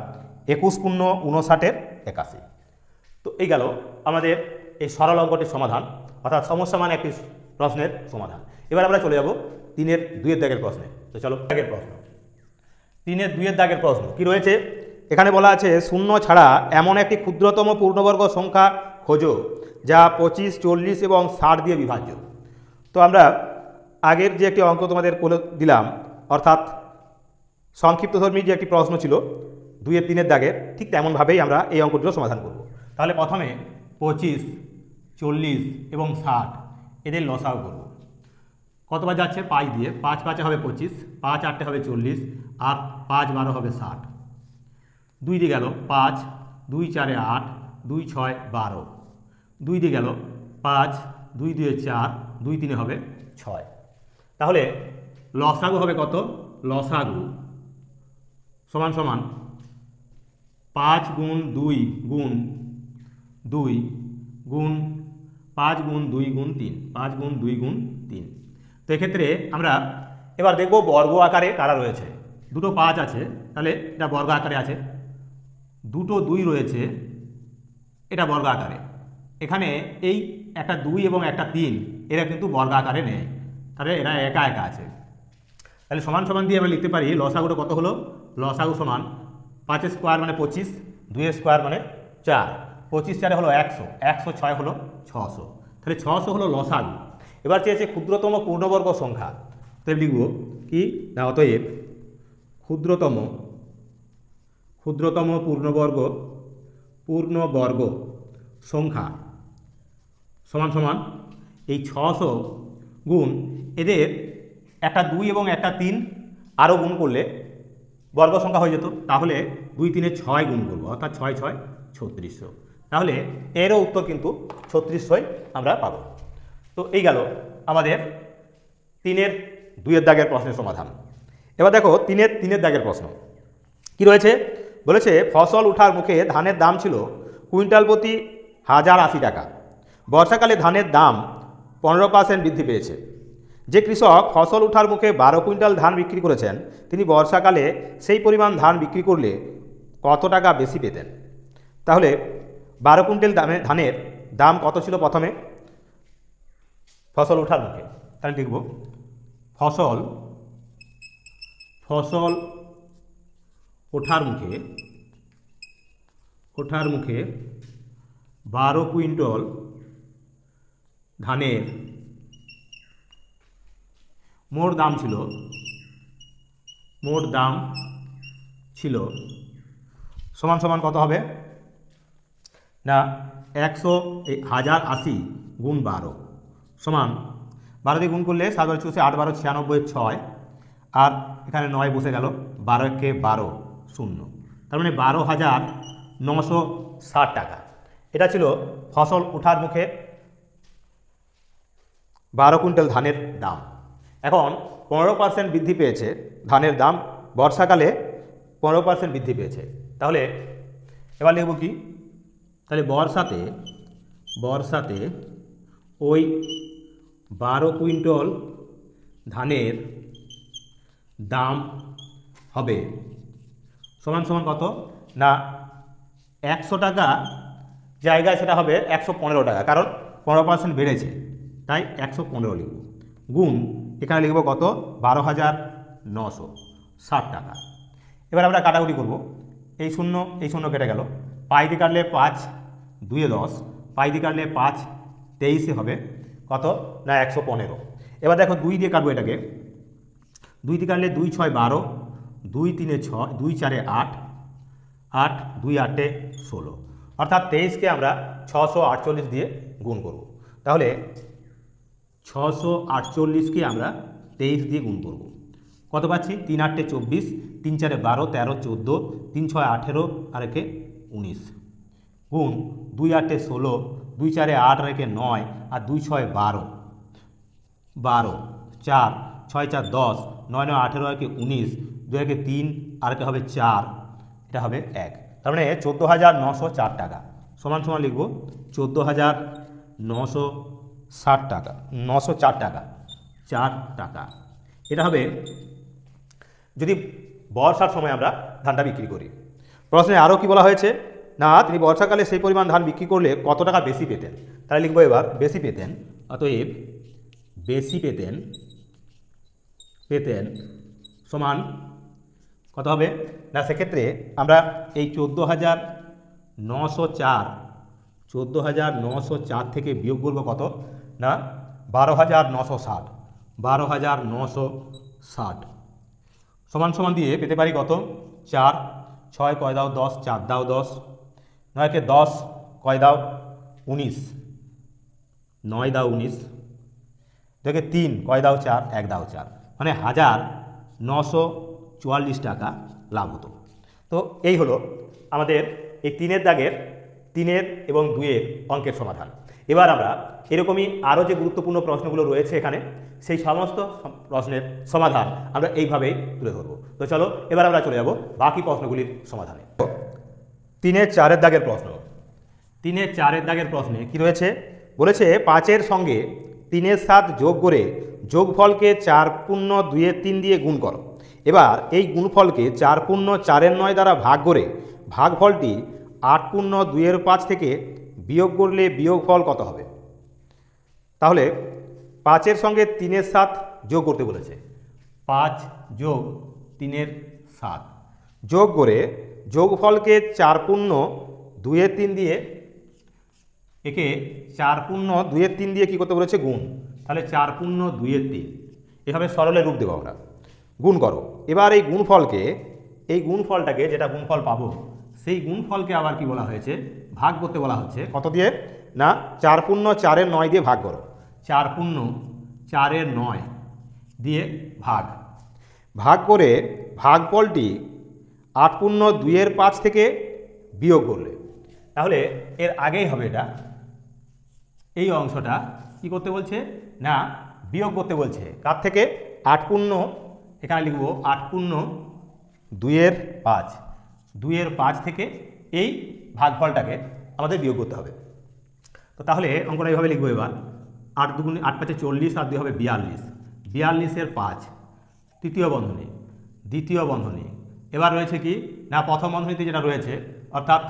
21×59/81। তো এই গেল আমাদের এই সরল অঙ্কটির সমাধান, অর্থাৎ সমস্যামান একটি প্রশ্নের সমাধান। এবার আমরা চলে যাব 3-এর 2-এর দাগের প্রশ্নে। তো চলো দাগের প্রশ্ন, 3-এর 2-এর দাগের প্রশ্ন কি রয়েছে, এখানে বলা আছে 0 ছাড়া এমন একটি ক্ষুদ্রতম পূর্ণবর্গ সংখ্যা খোঁজো যা 25 40 এবং 60 দিয়ে বিভাজ্য। তো আমরা আগের যে একটি অঙ্ক তোমাদের করে দিলাম, অর্থাৎ সংক্ষিপ্তধর্মী যে একটি প্রশ্ন ছিল 2-এর 3-এর দাগের, ঠিক তেমনভাবেই আমরা এই অঙ্কটিও সমাধান করব। তাহলে প্রথমে 25 40 এবং 60 এদের লসাগু করব। কতবার যাচ্ছে 5 দিয়ে, 5 5 হবে 25, 5 8 হবে 40 আর 5 12 হবে 60, 2 দিয়ে গেল 5, 2 4 8, 2 6 12, 2 দিয়ে গেল 5, 2 2 4, 2 3 হবে 6, তাহলে লসাগু হবে কত, লসাগু সমান সমান 5 গুণ 2 গুণ 2 গুণ 5 গুণ 2 গুণ 3, 5 গুণ 2 গুণ 3। তো এক্ষেত্রে আমরা এবার দেখব বর্গ আকারে কারা রয়েছে, দুটো 5 আছে, তাহলে এটা বর্গ আকারে আছে, দুটো 2 রয়েছে, এটা বর্গ আকারে, এখানে এই একটা 2 এবং একটা 3 এরা কিন্তু বর্গ আকারে নেই, তাহলে এরা একা একা আছে। তাহলে সমান সমান দিয়ে আমরা লিখতে পারি লসাগুটা কত হলো, লসাগু সমান 5 স্কোয়ার মানে 25, 2 স্কোয়ার মানে 4, 25 4 হলো 100, 106 হলো 600, তাহলে 600 হলো লসাগু। এবার চেয়েছে ক্ষুদ্রতম পূর্ণবর্গ সংখ্যা, তাহলে লিখব কি না, অতএব ক্ষুদ্রতম পূর্ণবর্গ সংখ্যা সমান সমান এই 600 গুণ এদের একটা 2 এবং একটা 3 আরও গুণ করলে বর্গ সংখ্যা হয়ে যেত, তাহলে 2 3 6 গুণ করবো, অর্থাৎ 6 6 3600, তাহলে এরও উত্তর কিন্তু 3600 আমরা পাবো। তো এই গেল আমাদের 3-এর 2-এর দাগের প্রশ্নের সমাধান। এবার দেখো 3-এর দাগের প্রশ্ন কি রয়েছে, বলেছে ফসল উঠার মুখে ধানের দাম ছিল কুইন্টাল প্রতি 1080 টাকা, বর্ষাকালে ধানের দাম 15% বৃদ্ধি পেয়েছে। যে কৃষক ফসল ওঠার মুখে 12 কুইন্টাল ধান বিক্রি করেছেন, তিনি বর্ষাকালে সেই পরিমাণ ধান বিক্রি করলে কত টাকা বেশি পেতেন? তাহলে 12 কুইন্টাল ধানের দাম কত ছিল প্রথমে ফসল ওঠার মুখে? তাহলে লিখব ফসল ওঠার মুখে 12 কুইন্টাল ধানের মোট দাম ছিল সমান সমান কত হবে না 1080 গুণ 12 সমান 12 দিয়ে গুণ করলে 7 × 4 = 8 × 12 = 96 আর এখানে 9 বসে গেল, 12 × 12 0, তার মানে 12,960 টাকা। এটা ছিল ফসল ওঠার মুখে 12 কুইন্টাল ধানের দাম। এখন 15% বৃদ্ধি পেয়েছে ধানের দাম, বর্ষাকালে 15% বৃদ্ধি পেয়েছে। তাহলে এবার লিখব কি? তাহলে বর্ষাতে ওই 12 কুইন্টাল ধানের দাম হবে সমান সমান কত না 100 টাকা জায়গায় সেটা হবে 115 টাকা, কারণ 15% বেড়েছে, তাই 115 লিখব, গুণ এখানে লিখব কত 12,960 টাকা। এবার আমরা কাটাকুটি করব, এই শূন্য কেটে গেল, পাই দিয়ে কাটলে 5 2 10, পাই দিয়ে কাটলে 5 23 হবে কত না 115। এবার দেখো 2 দিয়ে কাটবো এটাকে, 2 দিয়ে কাটলে 2 6 12, 2 3 6, 2 4 8, 8 2 8 16, অর্থাৎ 23কে আমরা 648 দিয়ে গুণ করব। তাহলে 648কে আমরা 23 দিয়ে গুণ করব, কত পাচ্ছি 3 8 24, 3 4 12, 13 14, 3 6 18 আর একে 19, গুণ 2 8 16, 2 4 8 আর একে 9 আর 2 6 12, 4 6 4 10, 9 9 18 আর একে 19, 2 একে 3 আর একে হবে 4, এটা হবে 1, তার মানে 14,904 টাকা সমান সমান লিখব 14,960 টাকা 904 টাকা 4 টাকা। এটা হবে যদি বর্ষার সময় আমরা ধানটা বিক্রি করি। প্রশ্নে আরও কি বলা হয়েছে না তিনি বর্ষাকালে সেই পরিমাণ ধান বিক্রি করলে কত টাকা বেশি পেতেন? তাহলে লিখবো এবার বেশি পেতেন, অতএব বেশি পেতেন সমান কত হবে না সেক্ষেত্রে আমরা এই 14,904 থেকে বিয়োগ করবো কত না 12,960 সমান সমান দিয়ে পেতে পারি কত 4 6 কয় দাও 10, 4 দাও 10, 9কে 10 কয় দাও 19, 9 দাও 19, দেখে 3 কয় দাও 4, 1 দাও 4, মানে 1,944 টাকা লাভ হতো। তো এই হলো আমাদের এই 3-এর দাগের 3-এর এবং 2-এর অঙ্কের সমাধান। এবার আমরা এরকমই আরও যে গুরুত্বপূর্ণ প্রশ্নগুলো রয়েছে এখানে সেই সমস্ত প্রশ্নের সমাধান আমরা এইভাবেই তুলে ধরবো। তো চলো এবার আমরা চলে যাব বাকি প্রশ্নগুলির সমাধানে। 3-এর 4-এর দাগের প্রশ্ন। 3-এর 4-এর দাগের প্রশ্নে কি রয়েছে বলেছে 5-এর সঙ্গে 3-এর 7 যোগ করে যোগফলকে 4/2-3 দিয়ে গুণ করো। এবার এই গুণফলকে 4/4-9 দ্বারা ভাগ করে ভাগফলটি 8/2-5 থেকে বিয়োগ করলে বিয়োগফল কত হবে? তাহলে 5-এর সঙ্গে 3-এর 7 যোগ করতে বলেছে, 5 যোগ 3-এর 7 যোগ করে যোগফলকে 4/2-3 দিয়ে একে 4/2-3 দিয়ে কী করতে বলেছে গুণ, তাহলে 4/2-3 এভাবে সরলে রূপ দেবো আমরা, গুণ করো। এবার এই গুণফলটাকে যেটা গুণফল পাবো সেই গুণফলকে আবার কি বলা হয়েছে ভাগ করতে বলা হচ্ছে, কত দিয়ে না 4/4-9 দিয়ে ভাগ করো, 4/4-9 দিয়ে ভাগ করে ভাগফলটি 8/2-5 থেকে বিয়োগ করলে, তাহলে এর আগেই হবে এটা, এই অংশটা কি করতে বলছে না বিয়োগ করতে বলছে, কার থেকে 8 এখানে লিখব 8/2-5 থেকে এই ভাগফলটাকে আমাদের বিয়োগ করতে হবে। তো তাহলে অঙ্কটা এইভাবে লিখবো এবার, 8 দুগুণে 8 5 40 আর 2 হবে 42, 42-এর 5 তৃতীয় বন্ধনী, দ্বিতীয় বন্ধনী, এবার রয়েছে কি না প্রথম বন্ধনীতে যেটা রয়েছে অর্থাৎ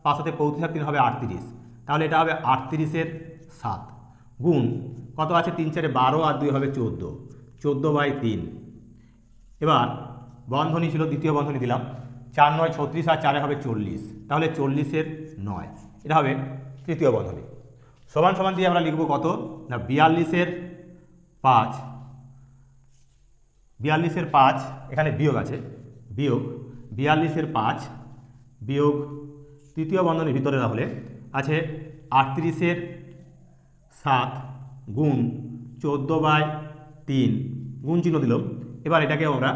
5 সাথে 35 আর 3 হবে 38, তাহলে এটা হবে 38-এর 7 গুণ কত আছে 3 4 12 আর 2 হবে 14, 14/3। এবার বন্ধনী ছিল দ্বিতীয় বন্ধনী দিলাম, 4 9 36 আর 4 হবে 40, তাহলে 40-এর 9, এটা হবে তৃতীয় বন্ধনী। সমান সমান দিয়ে আমরা লিখব কত না 42-এর 5, 42-এর 5 এখানে বিয়োগ আছে, বিয়োগ 42-এর 5 বিয়োগ তৃতীয় বন্ধনীর ভিতরে তাহলে আছে 38-এর 7 গুণ 14/3 গুণ চিহ্ন দিলাম। এবার এটাকে আমরা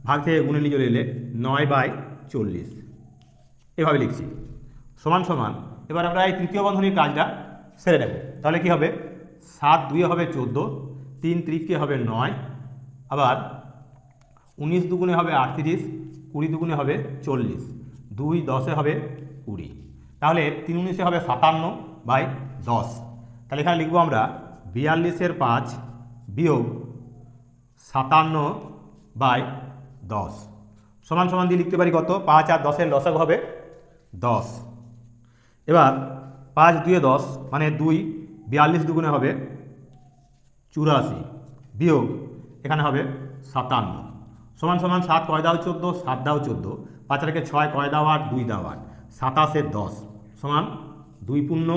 ভাগ থেকে গুণে নিয়ে চলে এলে 9/40 এভাবে লিখছি। সমান সমান এবার আমরা এই তৃতীয় বন্ধনীর কাজটা সেরে নেব। তাহলে কি হবে 7 2 হবে 14, 3 3 হবে 9, আবার 19 দুগুণে হবে 38, 20 দুগুণে হবে 40, 2 10-এ হবে 20, তাহলে 3 19-এ হবে 57/10। তাহলে এখানে লিখবো আমরা 42-এর 5 বিয়োগ 57/10 সমান সমান দিয়ে লিখতে পারি কত 5 আর 10-এর লসাগু হবে 10। এবার 5 2 10 মানে 2, 42 দুগুণে হবে 84 বিয়োগ এখানে হবে 57 সমান সমান 7 কয় দাও 14, 7 দাও 14, 5 রেখে 6 কয় দাও 8, 2 দাও 8, 27-এর 10 সমান 2 পূর্ণ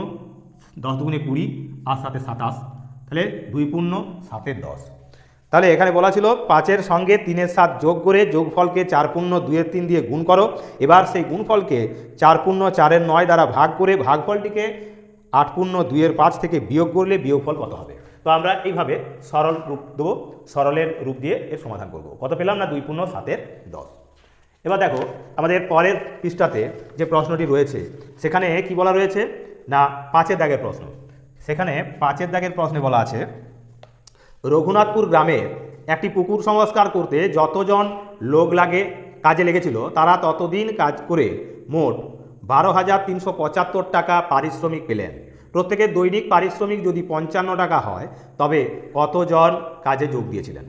10 দুগুণে 20 আর 7-এ 27, তাহলে 2 পূর্ণ 7-এর 10। তাহলে এখানে বলা ছিল 5-এর সঙ্গে 3-এর 7 যোগ করে যোগফলকে 4 পূর্ণ 2-এর 3 দিয়ে গুণ করো। এবার সেই গুণফলকে 4 পূর্ণ 4-এর 9 দ্বারা ভাগ করে ভাগফলটিকে 8 পূর্ণ 2-এর 5 থেকে বিয়োগ করলে বিয়োগফল কত হবে। তো আমরা এইভাবে সরল রূপ দেবো, সরলের রূপ দিয়ে এর সমাধান করব। কত পেলাম না 2 পূর্ণ 7-এর 10। এবার দেখো আমাদের পরের পৃষ্ঠাতে যে প্রশ্নটি রয়েছে সেখানে কি বলা রয়েছে না 5-এর দাগের প্রশ্ন। সেখানে 5-এর দাগের প্রশ্নে বলা আছে রঘুনাথপুর গ্রামের একটি পুকুর সংস্কার করতে যতজন লোক কাজে লেগেছিল তারা ততদিন কাজ করে মোট 12,375 টাকা পারিশ্রমিক পেলেন। প্রত্যেকের দৈনিক পারিশ্রমিক যদি 55 টাকা হয় তবে কতজন কাজে যোগ দিয়েছিলেন।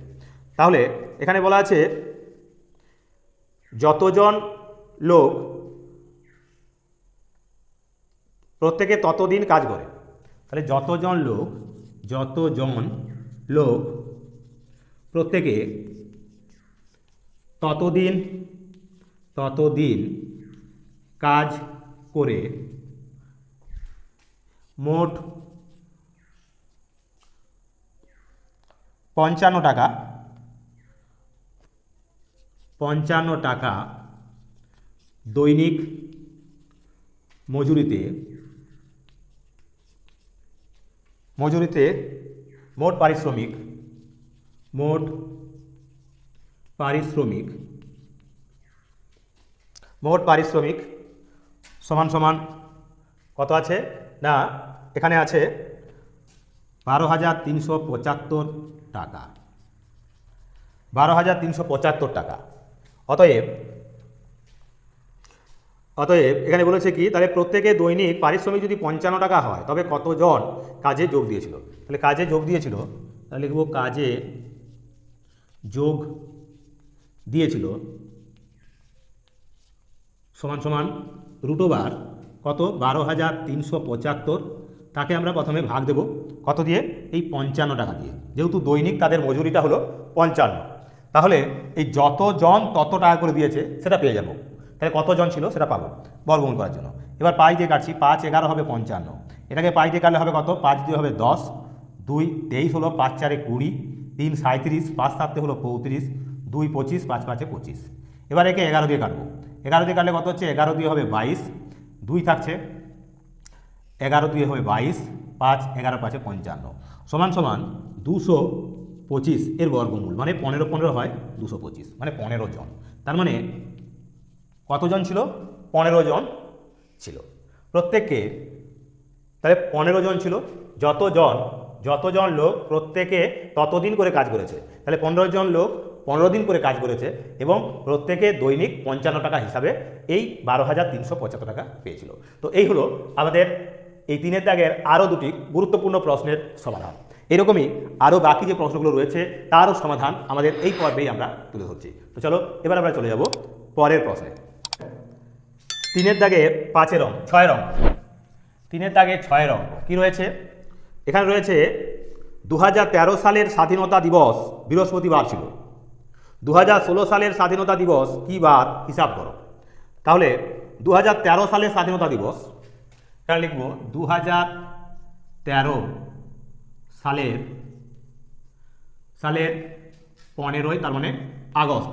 তাহলে এখানে বলা আছে যতজন লোক প্রত্যেকে ততদিন কাজ করে, তাহলে যতজন লোক প্রত্যেকে ততদিন কাজ করে মোট 55 টাকা দৈনিক মজুরিতে মোট পারিশ্রমিক সমান সমান কত আছে না এখানে আছে 12,375 টাকা, 12,375 টাকা। অতএব এখানে বলেছে কি তাহলে প্রত্যেকে দৈনিক পারিশ্রমিক যদি 55 টাকা হয় তবে কতজন কাজে যোগ দিয়েছিল। তাহলে কাজে যোগ দিয়েছিল, তাহলে লিখব কাজে যোগ দিয়েছিল সমান সমান √ কত 12,375, তাকে আমরা প্রথমে ভাগ দেব কত দিয়ে এই 55 টাকা দিয়ে, যেহেতু দৈনিক তাদের মজুরিটা হলো 55, তাহলে এই যতজন তত টাকা করে দিয়েছে সেটা পেয়ে যাব। তাহলে কতজন ছিল সেটা পাবো বর্গমূল করার জন্য। এবার 5 দিয়ে কাটছি, 5 11 হবে 55, এটাকে 5 দিয়ে কাটলে হবে কত 5 দিয়ে হবে 10, 2 23 হলো, 5 4 20, 3 37, 5 7 হলো 35, 2 25, 5 5 25। এবার একে 11 দিয়ে কাটবো, 11 দিয়ে কাটলে কত হচ্ছে 11 দিয়ে হবে 22, 2 থাকছে 11 দিয়ে হবে 22, 5 11 5 55 সমান সমান 225 এর বর্গমূল, মানে 15 15 হয় 225, মানে 15 জন। তার মানে কতজন ছিল 15 জন ছিল প্রত্যেককে, তাহলে 15 জন ছিল, যতজন লোক প্রত্যেকে ততদিন করে কাজ করেছে, তাহলে 15 জন লোক 15 দিন করে কাজ করেছে এবং প্রত্যেকে দৈনিক 55 টাকা হিসাবে এই 12,375 টাকা পেয়েছিল। তো এই হলো আমাদের এই 3-এর দাগের আরও দুটি গুরুত্বপূর্ণ প্রশ্নের সমাধান। এরকমই আরও বাকি যে প্রশ্নগুলো রয়েছে তারও সমাধান আমাদের এই পর্বেই আমরা তুলে ধরছি। তো চলো এবার আমরা চলে যাব পরের প্রশ্নে। 3-এর দাগে 5 অঙ্ক 6 অঙ্ক। 3-এর দাগে 6 অঙ্ক কী রয়েছে? এখানে রয়েছে 2013 সালের স্বাধীনতা দিবস বৃহস্পতিবার ছিল। 2016 সালের স্বাধীনতা দিবস কী বার হিসাব করো। তাহলে 2013 সালের স্বাধীনতা দিবস, এখানে লিখব 2013 সালের 15ই, তার মানে আগস্ট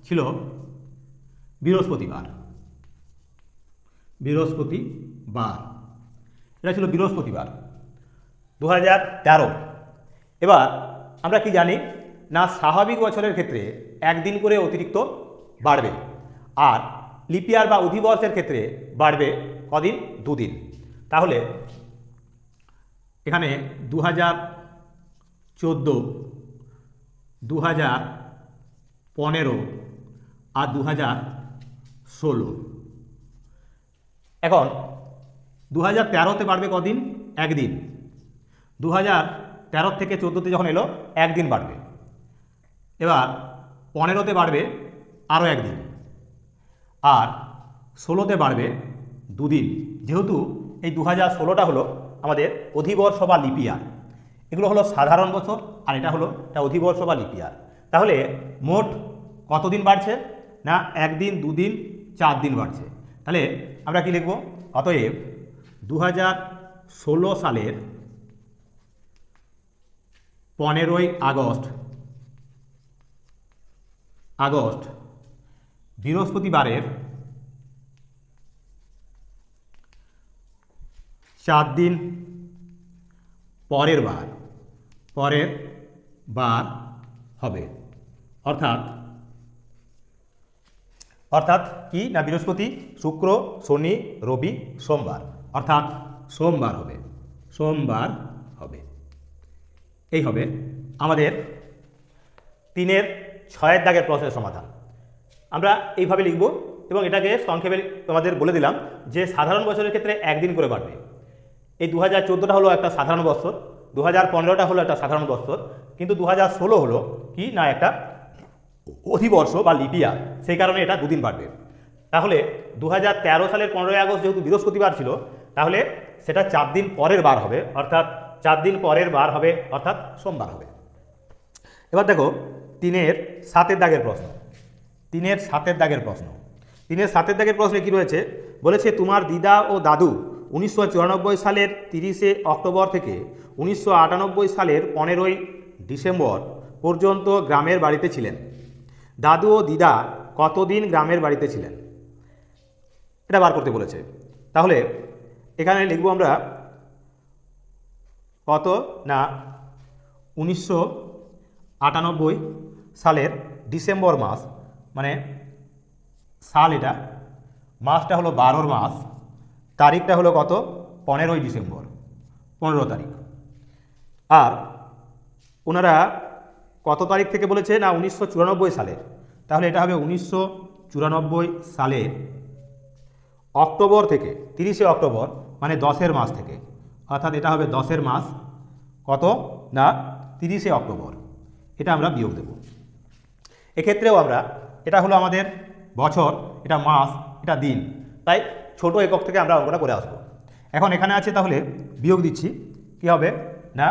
ছিল বৃহস্পতিবার। এটা ছিল বৃহস্পতিবার 2013। এবার আমরা কি জানি না, স্বাভাবিক বছরের ক্ষেত্রে একদিন করে অতিরিক্ত বাড়বে, আর লিপিয়ার বা অধিবর্ষের ক্ষেত্রে বাড়বে কদিন? 2 দিন। তাহলে এখানে 2014, 2015 আর 2016। এখন 2013-তে বাড়বে কদিন? একদিন। 2013 থেকে 14-তে যখন এলো একদিন বাড়বে। এবার 15-তে বাড়বে আরও একদিন, আর 16-তে বাড়বে 2 দিন। যেহেতু এই 2016টা হলো আমাদের অধিবর্ষ বা লিপিয়ার, এগুলো হলো সাধারণ বছর, আর এটা হলো অধিবর্ষ বা লিপিয়ার। তাহলে মোট কতদিন বাড়ছে না? 1 দিন, 2 দিন, 4 দিন বাড়ছে। তাহলে আমরা কি লিখব? অতএব 2016 সালের 15ই আগস্ট বৃহস্পতিবারের 4 দিন পরের বার হবে। অর্থাৎ কি না, বৃহস্পতি, শুক্র, শনি, রবি, সোমবার, অর্থাৎ সোমবার হবে। এই হবে আমাদের 3-এর 6-এর দাগের প্রশ্নের সমাধান। আমরা এইভাবে লিখব এবং এটাকে সংক্ষেপে তোমাদের বলে দিলাম যে সাধারণ বছরের ক্ষেত্রে একদিন করে বাড়বে। এই 2014টা হলো একটা সাধারণ বছর, 2015টা হলো একটা সাধারণ বছর, কিন্তু 2016 হলো কি না একটা অধিবর্ষ বা লিপিয়ার, সেই কারণে এটা 2 দিন বাড়বে। তাহলে 2013 সালের 15ই আগস্ট যেহেতু বৃহস্পতিবার ছিল, তাহলে সেটা 4 দিন পরের বার হবে, অর্থাৎ 4 দিন পরের বার হবে, অর্থাৎ সোমবার হবে। এবার দেখো 3-এর 7-এর দাগের প্রশ্ন। 3-এর 7-এর দাগের প্রশ্নে কি রয়েছে? বলেছে তোমার দিদা ও দাদু 1994 সালের 30শে অক্টোবর থেকে 1998 সালের 15ই ডিসেম্বর পর্যন্ত গ্রামের বাড়িতে ছিলেন। দাদু ও দিদা কতদিন গ্রামের বাড়িতে ছিলেন? এটা বার করতে বলেছে। তাহলে এখানে লিখব আমরা কত না 1998 সালের ডিসেম্বর মাস, মানে সাল, এটা মাসটা হলো 12 মাস, তারিখটা হলো কত? 15ই ডিসেম্বর, 15 তারিখ। আর ওনারা কত তারিখ থেকে বলেছে না 1994 সালের, তাহলে এটা হবে 1994 সালের অক্টোবর থেকে 30শে অক্টোবর, মানে 10-এর মাস থেকে, অর্থাৎ এটা হবে 10-এর মাস কত না 30শে অক্টোবর। এটা আমরা বিয়োগ দেব। এক্ষেত্রেও আমরা, এটা হলো আমাদের বছর, এটা মাস, এটা দিন, তাই ছোট একক থেকে আমরা অঙ্কটা করে আসবো। এখন এখানে আছে, তাহলে বিয়োগ দিচ্ছি। কি হবে না,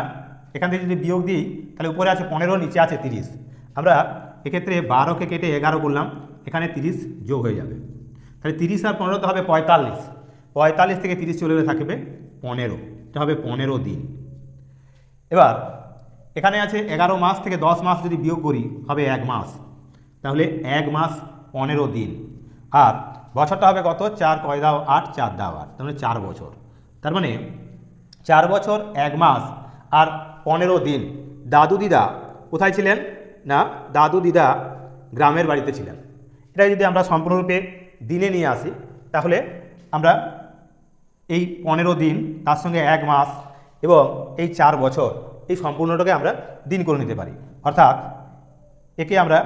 এখান থেকে যদি বিয়োগ দিই তাহলে উপরে আছে 15, নিচে আছে 30। আমরা এক্ষেত্রে 12কে কেটে 11 করলাম, এখানে 30 যোগ হয়ে যাবে। তাহলে 30 আর 15 তো হবে 45। 45 থেকে 30 চলে গেলে থাকবে 15, এটা হবে 15 দিন। এবার এখানে আছে 11 মাস থেকে 10 মাস যদি বিয়োগ করি হবে 1 মাস, তাহলে 1 মাস 15 দিন। আর বছরটা হবে কত? 4 কয় দাও 8, 4 দাও 8, তাহলে 4 বছর। তার মানে 4 বছর 1 মাস আর 15 দিন। দাদু দিদা কোথায় ছিলেন না, দাদু দিদা গ্রামের বাড়িতে ছিলেন। এটা যদি আমরা সম্পূর্ণরূপে দিনে নিয়ে আসি, তাহলে আমরা এই 15 দিন, তার সঙ্গে 1 মাস এবং এই 4 বছর, এই সম্পূর্ণটাকে আমরা দিন করে নিতে পারি। অর্থাৎ একে আমরা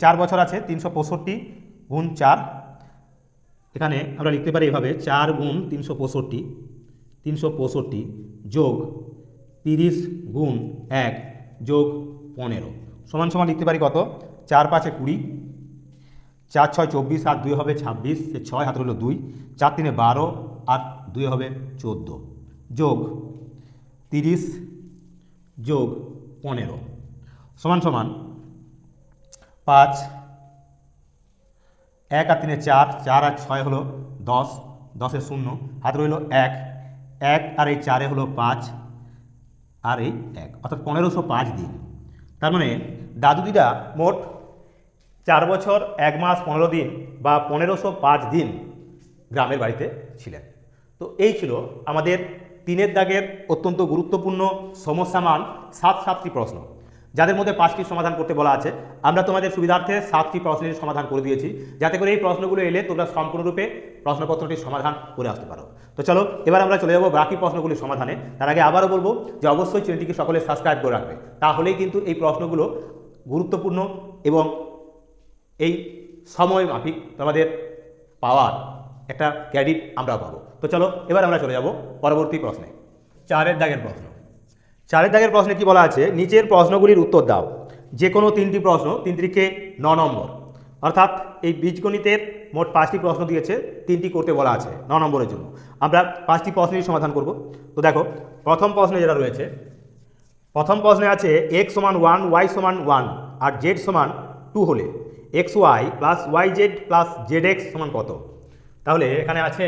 4 বছর আছে 365, গুণ 4, এখানে আমরা লিখতে পারি এভাবে 4 গুণ 365 যোগ 30 গুণ 1 যোগ 15 সমান সমান লিখতে পারি কত? 4 5 20, 4 6 24, আর 2 হবে 26, 6 হাতে হলো 2, 4 3 12, আর 2 হবে 14 যোগ 30 যোগ 15 সমান সমান 5, 1 আর 3 4, 4 আর 6 হলো 10, 10 শূন্য, হাতে রইল 1, 1 আর এই 4 হলো 5, আর এই 1, অর্থাৎ 1505 দিন। তার মানে দাদু দিদা মোট 4 বছর 1 মাস 15 দিন বা 1505 দিন গ্রামের বাড়িতে ছিলেন। তো এই ছিল আমাদের 3-এর দাগের অত্যন্ত গুরুত্বপূর্ণ সমস্যামান 7টি প্রশ্ন, যাদের মধ্যে 5টি সমাধান করতে বলা আছে। আমরা তোমাদের সুবিধার্থে 7টি প্রশ্নের সমাধান করে দিয়েছি, যাতে করে এই প্রশ্নগুলো এলে তোমরা সম্পূর্ণরূপে প্রশ্নপত্রটির সমাধান করে আসতে পারো। তো চলো এবার আমরা চলে যাবো বাকি প্রশ্নগুলির সমাধানে। তার আগে আবারও বলবো যে অবশ্যই চ্যানেলটিকে সকলে সাবস্ক্রাইব করে রাখবে, তাহলেই কিন্তু এই প্রশ্নগুলো গুরুত্বপূর্ণ এবং এই সময় মাফিক তোমাদের পাওয়ার একটা ক্রেডিট আমরা পাবো। তো চলো এবার আমরা চলে যাব পরবর্তী প্রশ্নে। 4-এর দাগের প্রশ্ন। 4-এর দাগের প্রশ্নে কি বলা আছে? নিচের প্রশ্নগুলির উত্তর দাও। যে কোনো 3টি প্রশ্ন, 3 × 9 নম্বর, অর্থাৎ এই বীজগণিতের মোট 5টি প্রশ্ন দিয়েছে, 3টি করতে বলা আছে 9 নম্বরের জন্য। আমরা 5টি প্রশ্নের সমাধান করব। তো দেখো প্রথম প্রশ্নে যেটা রয়েছে, প্রথম প্রশ্নে আছে x = 1, y = 1 আর z = 2 হলে xy plus yz plus zx সমান কত? তাহলে এখানে আছে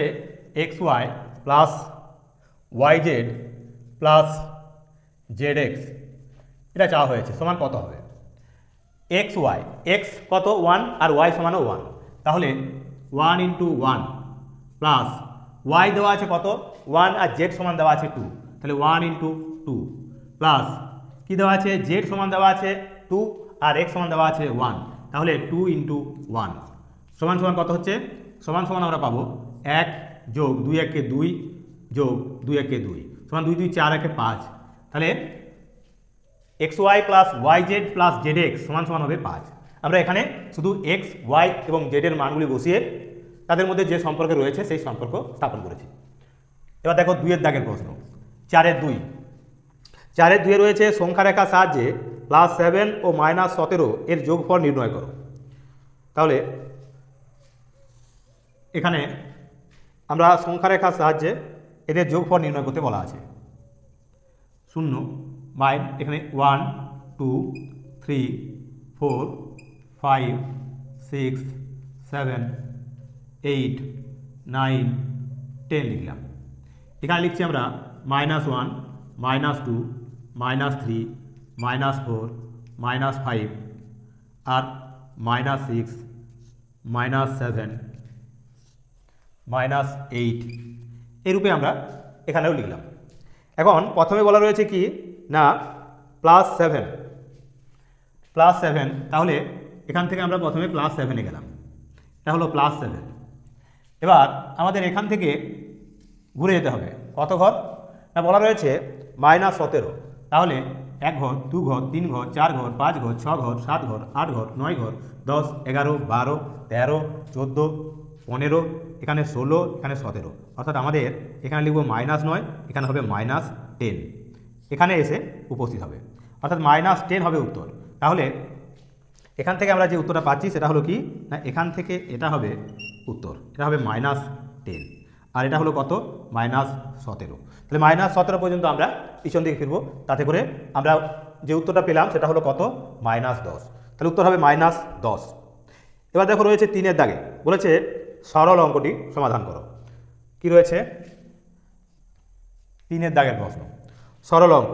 xy plus yz plus zx, এটা চাওয়া হয়েছে, সমান কত হবে? xy, x কত? 1 আর y সমানও 1, তাহলে 1 × 1 প্লাস y দেওয়া আছে কত? 1 আর z সমান দেওয়া আছে 2, তাহলে 1 × 2 প্লাস কি দেওয়া আছে? z সমান দেওয়া আছে 2 আর x সমান দেওয়া আছে 1, তাহলে 2 × 1 সমান সমান কত হচ্ছে? সমান সমান আমরা পাবো 1 যোগ 2 × 1 = 2 যোগ 2 × 1 = 2 সমান 2 2 4 1 5, তাহলে xy plus yz plus zx সমান সমান হবে 5। আমরা এখানে শুধু x, y এবং z এর মানগুলি বসিয়ে তাদের মধ্যে যে সম্পর্ক রয়েছে সেই সম্পর্ক স্থাপন করেছি। এবার দেখো 2-এর দাগের প্রশ্ন। 4-এর 2, 4-এর 2 রয়েছে সংখ্যা রেখার সাহায্যে +7 ও -17 এর যোগফল নির্ণয় করো। তাহলে এখানে আমরা সংখ্যা রেখার সাহায্যে এদের যোগফল নির্ণয় করতে বলা আছে। 0 বাইন এখানে 1 2 3 4 5 6 7 8 9 10 লিখলাম। এখানে লিখছি আমরা -1 -2 -3 -4 -5 আর -6 -7 -8 এই রূপে আমরা এখানেও লিখলাম। এখন প্রথমে বলা রয়েছে কি না +7, তাহলে এখান থেকে আমরা প্রথমে +7 এ গেলাম, এটা হলো +7। এবার আমাদের এখান থেকে ঘুরে যেতে হবে কত ঘর না, বলা রয়েছে -17, তাহলে 1 ঘর 2 ঘর 3 ঘর 4 ঘর 5 ঘর 6 ঘর 7 ঘর 8 ঘর 9 ঘর 10 11 12 13 14 15, এখানে 16, এখানে 17, অর্থাৎ আমাদের এখানে লিখব -9, এখানে হবে -10, এখানে এসে উপস্থিত হবে, অর্থাৎ -10 হবে উত্তর। তাহলে এখান থেকে আমরা যে উত্তরটা পাচ্ছি সেটা হলো কি না, এখান থেকে এটা হবে উত্তর, এটা হবে -10 আর এটা হলো কত? -17। তাহলে -17 পর্যন্ত আমরা পিছন দিকে ফিরবো, তাতে করে আমরা যে উত্তরটা পেলাম সেটা হলো কত? -10। তাহলে উত্তর হবে -10। এবার দেখো রয়েছে 3-এর দাগে, বলেছে সরল অঙ্কটি সমাধান করো। কি রয়েছে? 3-এর দাগের প্রশ্ন, সরল অঙ্ক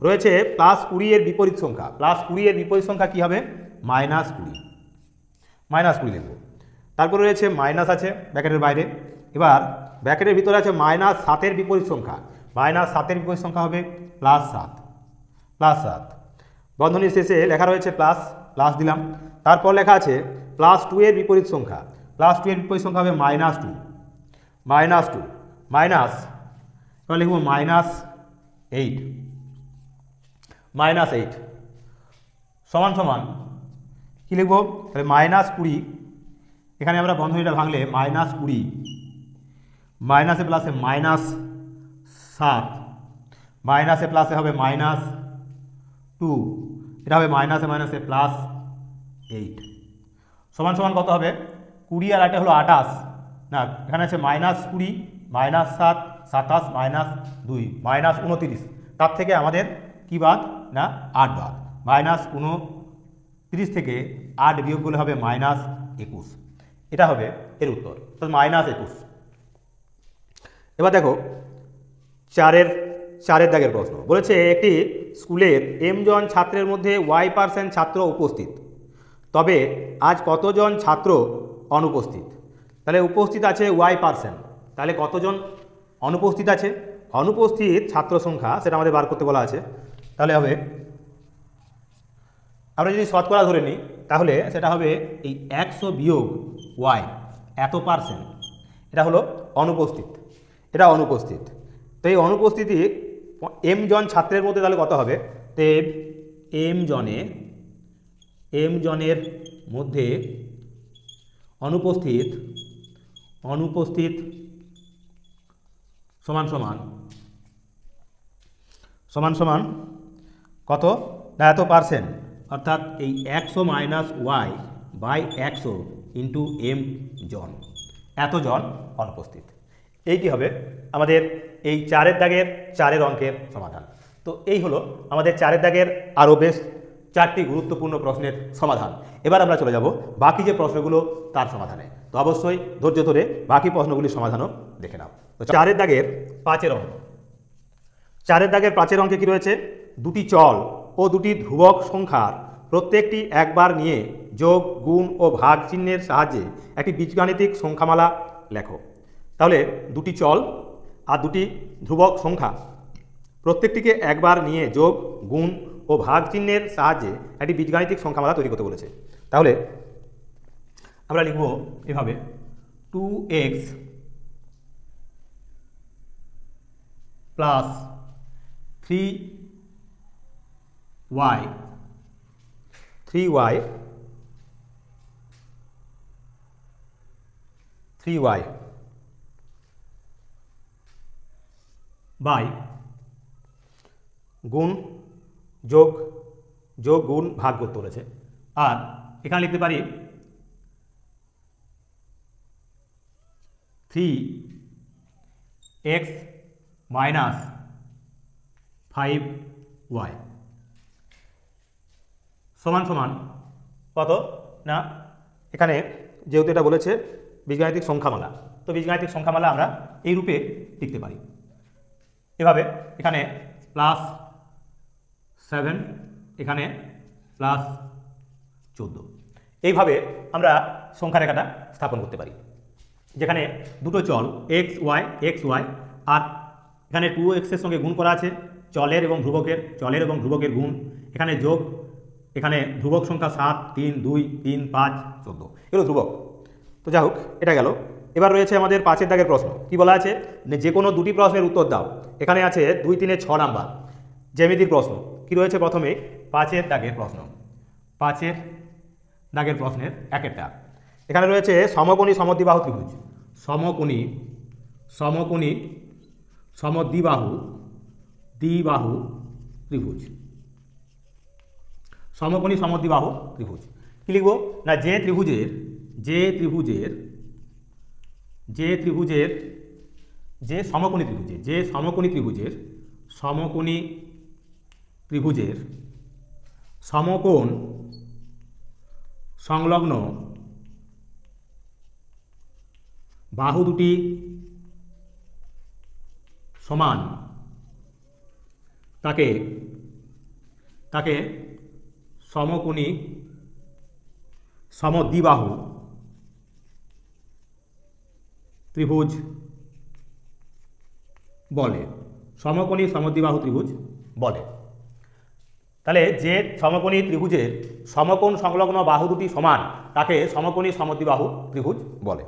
রয়েছে +20 এর বিপরীত সংখ্যা। +20 এর বিপরীত সংখ্যা কি হবে? -20 লিখব। তারপরে রয়েছে মাইনাস আছে ব্র্যাকেটের বাইরে। এবার ব্র্যাকেটের ভিতরে আছে -7 এর বিপরীত সংখ্যা। -7 এর বিপরীত সংখ্যা হবে +7। বন্ধনীর শেষে লেখা রয়েছে প্লাস দিলাম। তারপর লেখা আছে +2 এর বিপরীত সংখ্যা। +2 এর বিপরীত সংখ্যা হবে -2 মাইনাস, এবার লিখব -8 সমান সমান কি লিখব? তাহলে -20 এখানে আমরা বন্ধনীটা ভাঙলে -20, মাইনাসে প্লাসে -7, মাইনাসে প্লাসে হবে -2, এটা হবে মাইনাসে মাইনাসে +8, সমান সমান কত হবে? 20 আর 8 হলো 28, না এখানে আছে -20, -7, 27, -2, -29, তার থেকে আমাদের কি বাদ? না 8 বাদ, -29 থেকে 8 বিয়োগ করলে হবে -21, এটা হবে এর উত্তর, তো -21। এবার দেখো চারের দাগের প্রশ্ন বলেছে, একটি স্কুলের m জন ছাত্রের মধ্যে y% ছাত্র উপস্থিত, তবে আজ কতজন ছাত্র অনুপস্থিত? তাহলে উপস্থিত আছে y%, তাহলে কতজন অনুপস্থিত আছে? অনুপস্থিত ছাত্র সংখ্যা সেটা আমাদের বার করতে বলা আছে। তাহলে হবে, আমরা যদি শতকরা ধরে নিই তাহলে সেটা হবে এই 100 বিয়োগ y এত %, এটা হলো অনুপস্থিত, এটা অনুপস্থিত। তো এই অনুপস্থিতি m জন ছাত্রের মধ্যে তাহলে কত হবে? তো m জনের মধ্যে অনুপস্থিত সমান সমান কত? না এত %, অর্থাৎ এই 100 - y বাই 100 ইন্টু m জন, এতজন অনুপস্থিত। এইটি হবে আমাদের এই 4 দাগের 4 অঙ্কের সমাধান। তো এই হলো আমাদের 4 দাগের আরও বেশ 4টি গুরুত্বপূর্ণ প্রশ্নের সমাধান। এবার আমরা চলে যাব বাকি যে প্রশ্নগুলো তার সমাধানে। তো অবশ্যই ধৈর্য ধরে বাকি প্রশ্নগুলির সমাধানও দেখে নাও। তো 4 দাগের 5 অঙ্ক, 4 দাগের 5 অঙ্কে কী রয়েছে? দুটি চল ও দুটি ধ্রুবক সংখ্যার প্রত্যেকটি একবার নিয়ে যোগ, গুণ ও ভাগ চিহ্নের সাহায্যে একটি বীজগাণিতিক সংখ্যামালা লেখো। তাহলে দুটি চল আর দুটি ধ্রুবক সংখ্যা প্রত্যেকটিকে একবার নিয়ে যোগ, গুণ ও ভাগ চিহ্নের সাহায্যে একটি বীজগাণিতিক সংখ্যামালা তৈরি করতে বলেছে। তাহলে আমরা লিখব এভাবে, 2x প্লাস 3y বাই গুণ যোগ গুণ ভাগ করতে বলেছে। আর এখানে লিখতে পারি 3x মাইনাস 5y সমান সমান কত? না এখানে যেহেতু এটা বলেছে বীজগাণিতিক সংখ্যামালা, তো বীজগাণিতিক সংখ্যামালা আমরা এই রূপে লিখতে পারি এভাবে, এখানে +7, এখানে +14, এইভাবে আমরা সংখ্যা রেখাটা স্থাপন করতে পারি, যেখানে দুটো চল x y আর এখানে 2x এর সঙ্গে গুণ করা আছে চলের এবং ধ্রুবকের গুণ, এখানে যোগ, এখানে ধ্রুবক সংখ্যা 7, 3, 2, 3, 5, 14, এগুলো ধ্রুবক। তো যাই হোক, এটা গেল। এবার রয়েছে আমাদের 5 দাগের প্রশ্ন। কি বলা আছে? যে কোনো দুটি প্রশ্নের উত্তর দাও। এখানে আছে 2, 3, 6 নাম্বার জ্যামিতির প্রশ্ন। কি রয়েছে? প্রথমে 5 দাগের প্রশ্ন, 5 দাগের প্রশ্নের 1টা এখানে রয়েছে সমকোণী সমদ্বিবাহু ত্রিভুজ, সমকোণী সমদ্বিবাহু ত্রিভুজ, সমকোণী সমদ্বিবাহু ত্রিভুজ। কি লিখব? না যে সমকোণী ত্রিভুজের সমকোণ সংলগ্ন বাহু দুটি সমান, তাকে সমকোণী সমদ্বিবাহু ত্রিভুজ বলে, সমকোণী সমদ্বিবাহু ত্রিভুজ বলে। তাহলে যে সমকোণী ত্রিভুজের সমকোণ সংলগ্ন বাহু দুটি সমান তাকে সমকোণী সমদ্বিবাহু ত্রিভুজ বলে।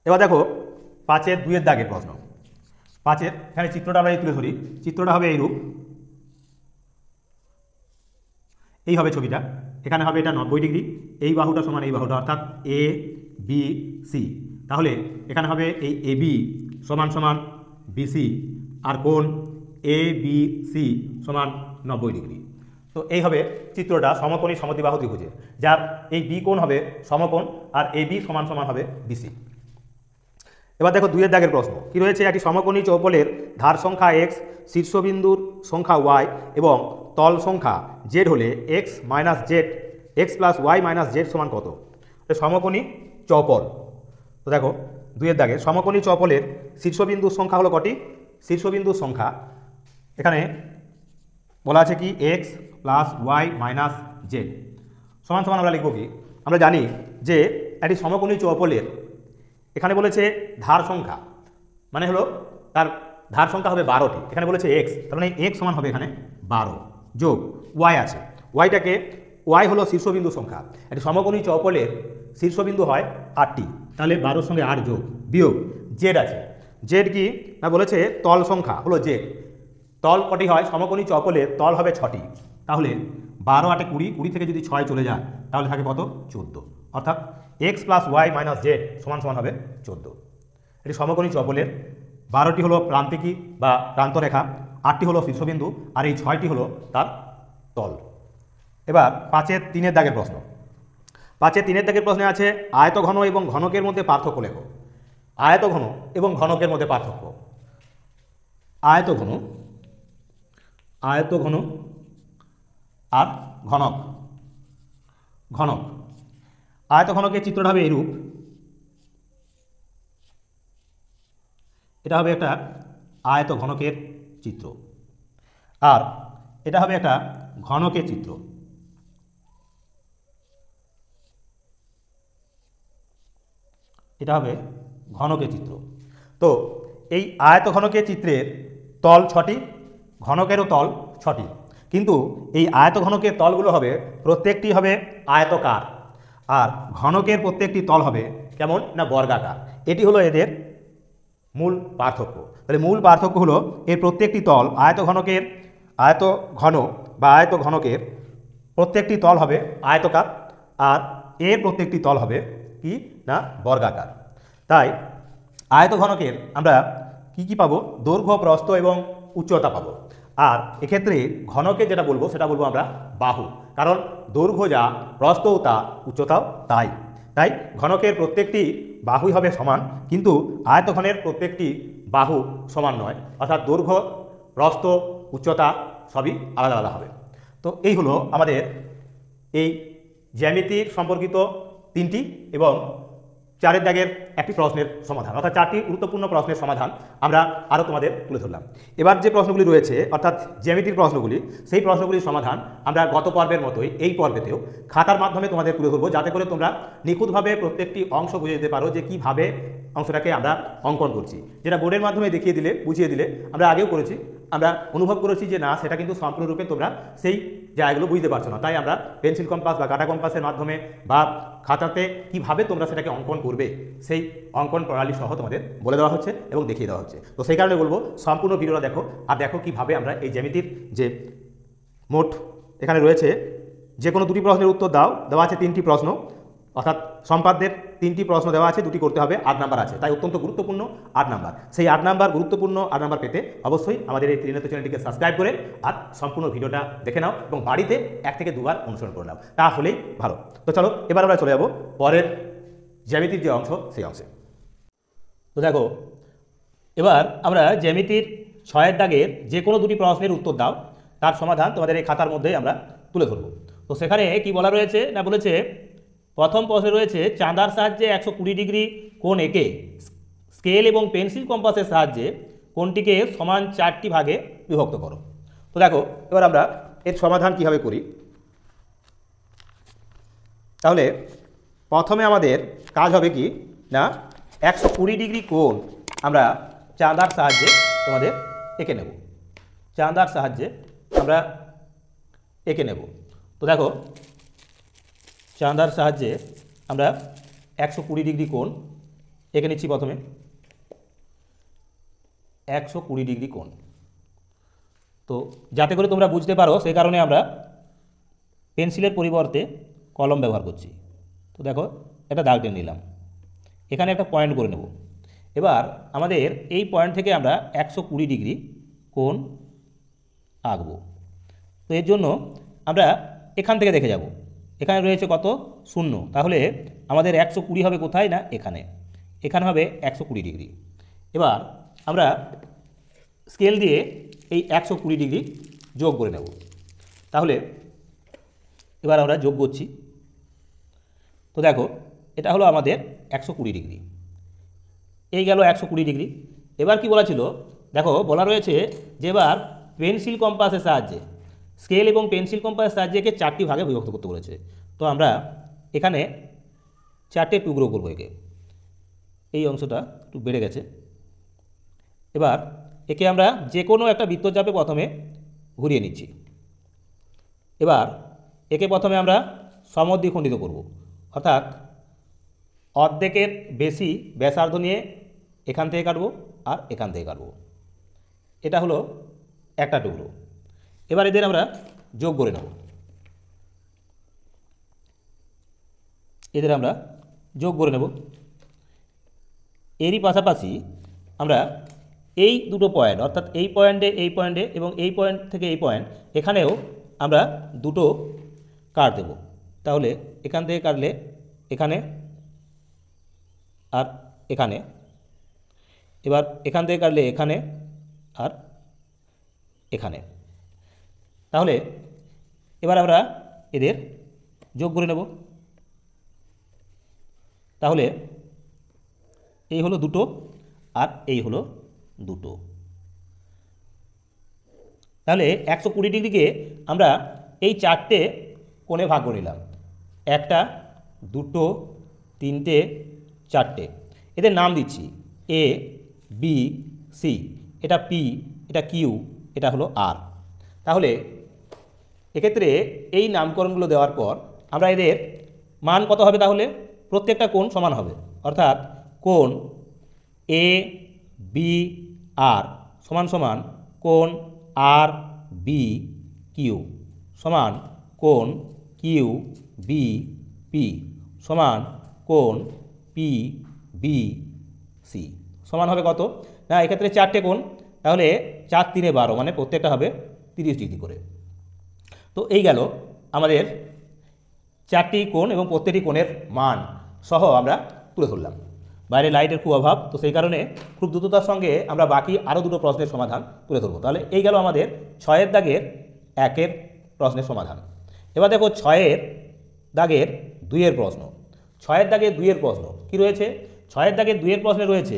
এবার দেখো 5 2 দাগের প্রশ্ন। 5 এখানে চিত্রটা আমরা তুলে ধরি। চিত্রটা হবে এইরূপ, এই হবে ছবিটা। এখানে হবে এটা 90 ডিগ্রি, এই বাহুটা সমান এই বাহুটা, অর্থাৎ এ বি সি। তাহলে এখানে হবে এই এ বি সমান সমান বিসি, আর কোণ এ বি সি সমান 90 ডিগ্রি। তো এই হবে চিত্রটা সমকোণী সমদ্বিবাহু ত্রিভুজের, যার এই বি কোণ হবে সমকোণ আর এ বি সমান সমান হবে বিসি। এবার দেখো 2 এর দাগের প্রশ্ন কি রয়েছে, একটি সমকোণী চৌপলের ধার সংখ্যা এক্স, শীর্ষবিন্দুর সংখ্যা ওয়াই এবং তল সংখ্যা জেড হলে X minus Z, X plus Y minus Z সমান কত? সমকোণী চৌপল। তো দেখো 2 এর দাগে সমকোণী চৌপলের শীর্ষবিন্দুর সংখ্যা হলো কটি? শীর্ষবিন্দুর সংখ্যা এখানে বলা আছে কি X plus Y minus Z সমান সমান আমরা লিখব কি, আমরা জানি যে একটি সমকোণী চৌপলের এখানে বলেছে ধার সংখ্যা, মানে হলো তার ধার সংখ্যা হবে 12টি, এখানে বলেছে এক্স, তার মানে এক্স সমান হবে এখানে 12 যোগ ওয়াই আছে, ওয়াইটাকে ওয়াই হলো শীর্ষবিন্দু সংখ্যা, একটি সমকোণী চৌপলের শীর্ষবিন্দু হয় 8টি, তাহলে 12 সঙ্গে 8 যোগ বিয়োগ জেড আছে, জেড কি না বলেছে তল সংখ্যা হলো জেড, তল কটি হয় সমকোণী চৌপলের তল হবে 6টি, তাহলে 12 8 20, 20 থেকে যদি 6 চলে যায় তাহলে থাকে কত? 14, অর্থাৎ X plus Y minus Z সমান সমান হবে 14। এটি সমকোণী চৌপলের 12টি হলো প্রান্তিকী বা প্রান্তরেখা, 8টি হলো শীর্ষবিন্দু, আর এই 6টি হলো তার তল। এবার 5 এর 3 এর দাগের প্রশ্ন, 5 এর 3 এর দাগের প্রশ্নে আছে আয়তঘন এবং ঘনকের মধ্যে পার্থক্য লেখো। আয়তঘন এবং ঘনকের মধ্যে পার্থক্য, আয়তঘন আয়তঘন আর ঘনক, ঘনক আয়তঘনকের চিত্রটা হবে এইরূপ, এটা হবে একটা আয়তঘনকের চিত্র, আর এটা হবে একটা ঘনকের চিত্র। এটা হবে ঘনকের চিত্র। তো এই আয়তঘনকের চিত্রের তল 6টি, ঘনকেরও তল 6টি, কিন্তু এই আয়তঘনকের তলগুলো হবে প্রত্যেকটি হবে আয়তকার, আর ঘনকের প্রত্যেকটি তল হবে কেমন না বর্গাকার। এটি হলো এদের মূল পার্থক্য। তাহলে মূল পার্থক্য হলো এর প্রত্যেকটি তল আয়তঘনকের, আয়তঘন বা আয়তঘনকের প্রত্যেকটি তল হবে আয়তকার, আর এর প্রত্যেকটি তল হবে কি না বর্গাকার। তাই আয়তঘনকের আমরা কি পাবো? দৈর্ঘ্য, প্রস্থ এবং উচ্চতা পাবো, আর এক্ষেত্রে ঘনকের যেটা বলবো সেটা বলবো আমরা বাহু, কারণ দৈর্ঘ্য যা প্রস্থও তা, উচ্চতাও তাই। তাই ঘনকের প্রত্যেকটি বাহুই হবে সমান, কিন্তু আয়তঘনের প্রত্যেকটি বাহু সমান নয়, অর্থাৎ দৈর্ঘ্য, প্রস্থ, উচ্চতা সবই আলাদা আলাদা হবে। তো এই হলো আমাদের এই জ্যামিতির সম্পর্কিত 3টি এবং 4 এর দাগের একটি প্রশ্নের সমাধান, অর্থাৎ 4টি গুরুত্বপূর্ণ প্রশ্নের সমাধান আমরা আরও তোমাদের তুলে ধরলাম। এবার যে প্রশ্নগুলি রয়েছে অর্থাৎ জ্যামিতির প্রশ্নগুলি, সেই প্রশ্নগুলির সমাধান আমরা গত পর্বের মতোই এই পর্বেতেও খাতার মাধ্যমে তোমাদের তুলে ধরবো, যাতে করে তোমরা নিখুঁতভাবে প্রত্যেকটি অংশ বুঝে দিতে পারো যে কীভাবে অংশটাকে আমরা অঙ্কন করছি। যেটা বোর্ডের মাধ্যমে দেখিয়ে দিলে, বুঝিয়ে দিলে, আমরা আগেও করেছি, আমরা অনুভব করেছি যে না সেটা কিন্তু সম্পূর্ণরূপে তোমরা সেই জায়গাগুলো বুঝতে পারছো না, তাই আমরা পেন্সিল কম্পাস বা কাটা কম্পাসের মাধ্যমে বা খাতাতে কিভাবে তোমরা সেটাকে অঙ্কন করবে সেই অঙ্কন প্রণালী সহ তোমাদের বলে দেওয়া হচ্ছে এবং দেখিয়ে দেওয়া হচ্ছে। তো সেই কারণে বলবো সম্পূর্ণ ভিডিওটা দেখো, আর দেখো কিভাবে আমরা এই জ্যামিতির যে মোট এখানে রয়েছে যে কোনো 2টি প্রশ্নের উত্তর দাও, দেওয়া আছে 3টি প্রশ্ন, অর্থাৎ সম্পাদ্যের 3টি প্রশ্ন দেওয়া আছে, 2টি করতে হবে, 8 নাম্বার আছে, তাই অত্যন্ত গুরুত্বপূর্ণ 8 নাম্বার। সেই 8 নাম্বার গুরুত্বপূর্ণ 8 নাম্বার পেতে অবশ্যই আমাদের এই ত্রিনেত্র চ্যানেলটিকে সাবস্ক্রাইব করে আর সম্পূর্ণ ভিডিওটা দেখে নাও এবং বাড়িতে 1 থেকে 2 বার অনুসরণ করে নাও, তাহলেই ভালো। তো চলো এবার আমরা চলে যাব পরের জ্যামিতির যে অংশ সেই অংশে। তো দেখো এবার আমরা জ্যামিতির 6 এর দাগের যে কোনো 2টি প্রশ্নের উত্তর দাও, তার সমাধান তোমাদের এই খাতার মধ্যেই আমরা তুলে ধরবো। তো সেখানে কি বলা রয়েছে না বলেছে, প্রথম প্রশ্নে রয়েছে চাঁদার সাহায্যে 120 ডিগ্রি কোণ এঁকে স্কেল এবং পেন্সিল কম্পাসের সাহায্যে কোণটিকে সমান 4টি ভাগে বিভক্ত করো। তো দেখো এবার আমরা এর সমাধান কীভাবে করি। তাহলে প্রথমে আমাদের কাজ হবে কি না 120 ডিগ্রি কোণ আমরা চাঁদার সাহায্যে তোমাদের এঁকে নেব, চাঁদার সাহায্যে আমরা এঁকে নেব। তো দেখো চাঁদার সাহায্যে আমরা 120 ডিগ্রি কোণ এঁকে নিচ্ছি। প্রথমে 120 ডিগ্রি কোণ, তো যাতে করে তোমরা বুঝতে পারো সেই কারণে আমরা পেন্সিলের পরিবর্তে কলম ব্যবহার করছি। তো দেখো একটা দাগ টেনে নিলাম, এখানে একটা পয়েন্ট করে নেব। এবার আমাদের এই পয়েন্ট থেকে আমরা 120 ডিগ্রি কোণ আঁকবো। তো এর জন্য আমরা এখান থেকে দেখে যাব, এখানে রয়েছে কত 0, তাহলে আমাদের 120 হবে কোথায় না এখানে, এখানে হবে 120 ডিগ্রি। এবার আমরা স্কেল দিয়ে এই 120 ডিগ্রি যোগ করে নেব। তাহলে এবার আমরা যোগ করছি। তো দেখো এটা হলো আমাদের 120 ডিগ্রি, এই গেল 120 ডিগ্রি। এবার কি বলা ছিল, দেখো বলা রয়েছে যে এবার পেন্সিল কম্পাসের সাহায্যে, স্কেল এবং পেন্সিল কম্পাসের সাহায্যে একে 4টি ভাগে বিভক্ত করতে বলেছে। তো আমরা এখানে 4টে টুকরো করবো একে, এই অংশটা একটু বেড়ে গেছে। এবার একে আমরা যে কোনো একটা বৃত্তচাপে প্রথমে ঘুরিয়ে নিচ্ছি। এবার একে প্রথমে আমরা সমদ্বিখণ্ডিত করব, অর্থাৎ অর্ধেকের বেশি ব্যাসার্ধ নিয়ে এখান থেকে কাটবো আর এখান থেকে কাটবো। এটা হলো একটা টুকরো। এবার এদের আমরা যোগ করে নেব, এদের আমরা যোগ করে নেব। এরই পাশাপাশি আমরা এই দুটো পয়েন্ট, অর্থাৎ এই পয়েন্টে এবং এই পয়েন্ট থেকে এই পয়েন্ট, এখানেও আমরা দুটো কাট দেব। তাহলে এখান থেকে কাটলে এখানে আর এখানে, এবার এখান থেকে কাটলে এখানে আর এখানে। তাহলে এবার আমরা এদের যোগ করে নেব। তাহলে এই হলো দুটো আর এই হলো দুটো। তাহলে 120 ডিগ্রিকে আমরা এই 4টে কোণে ভাগ করে নিলাম, 1টা 2টো 3টে 4টে। এদের নাম দিচ্ছি এ বি সি, এটা পি, এটা কিউ, এটা হলো আর। তাহলে এক্ষেত্রে এই নামকরণগুলো দেওয়ার পর আমরা এদের মান কত হবে, তাহলে প্রত্যেকটা কোণ সমান হবে, অর্থাৎ কোণ এ বি আর সমান সমান কোণ আর বি কিউ সমান কোণ কিউ বি পি সমান কোণ পি বি সি সমান হবে কত না, এক্ষেত্রে 4টে কোণ, তাহলে 4 3 12, মানে প্রত্যেকটা হবে 30 ডিগ্রি করে। তো এই গেল আমাদের 4টি কোণ এবং প্রত্যেকটি কোণের মান সহ আমরা তুলে ধরলাম। বাইরে লাইটের খুব অভাব, তো সেই কারণে খুব দ্রুততার সঙ্গে আমরা বাকি আরও দুটো প্রশ্নের সমাধান তুলে ধরবো। তাহলে এই গেল আমাদের 6 দাগের 1 প্রশ্নের সমাধান। এবার দেখো 6 দাগের 2 প্রশ্ন। 6 দাগের 2 প্রশ্ন কি রয়েছে, 6 দাগের 2 প্রশ্নে রয়েছে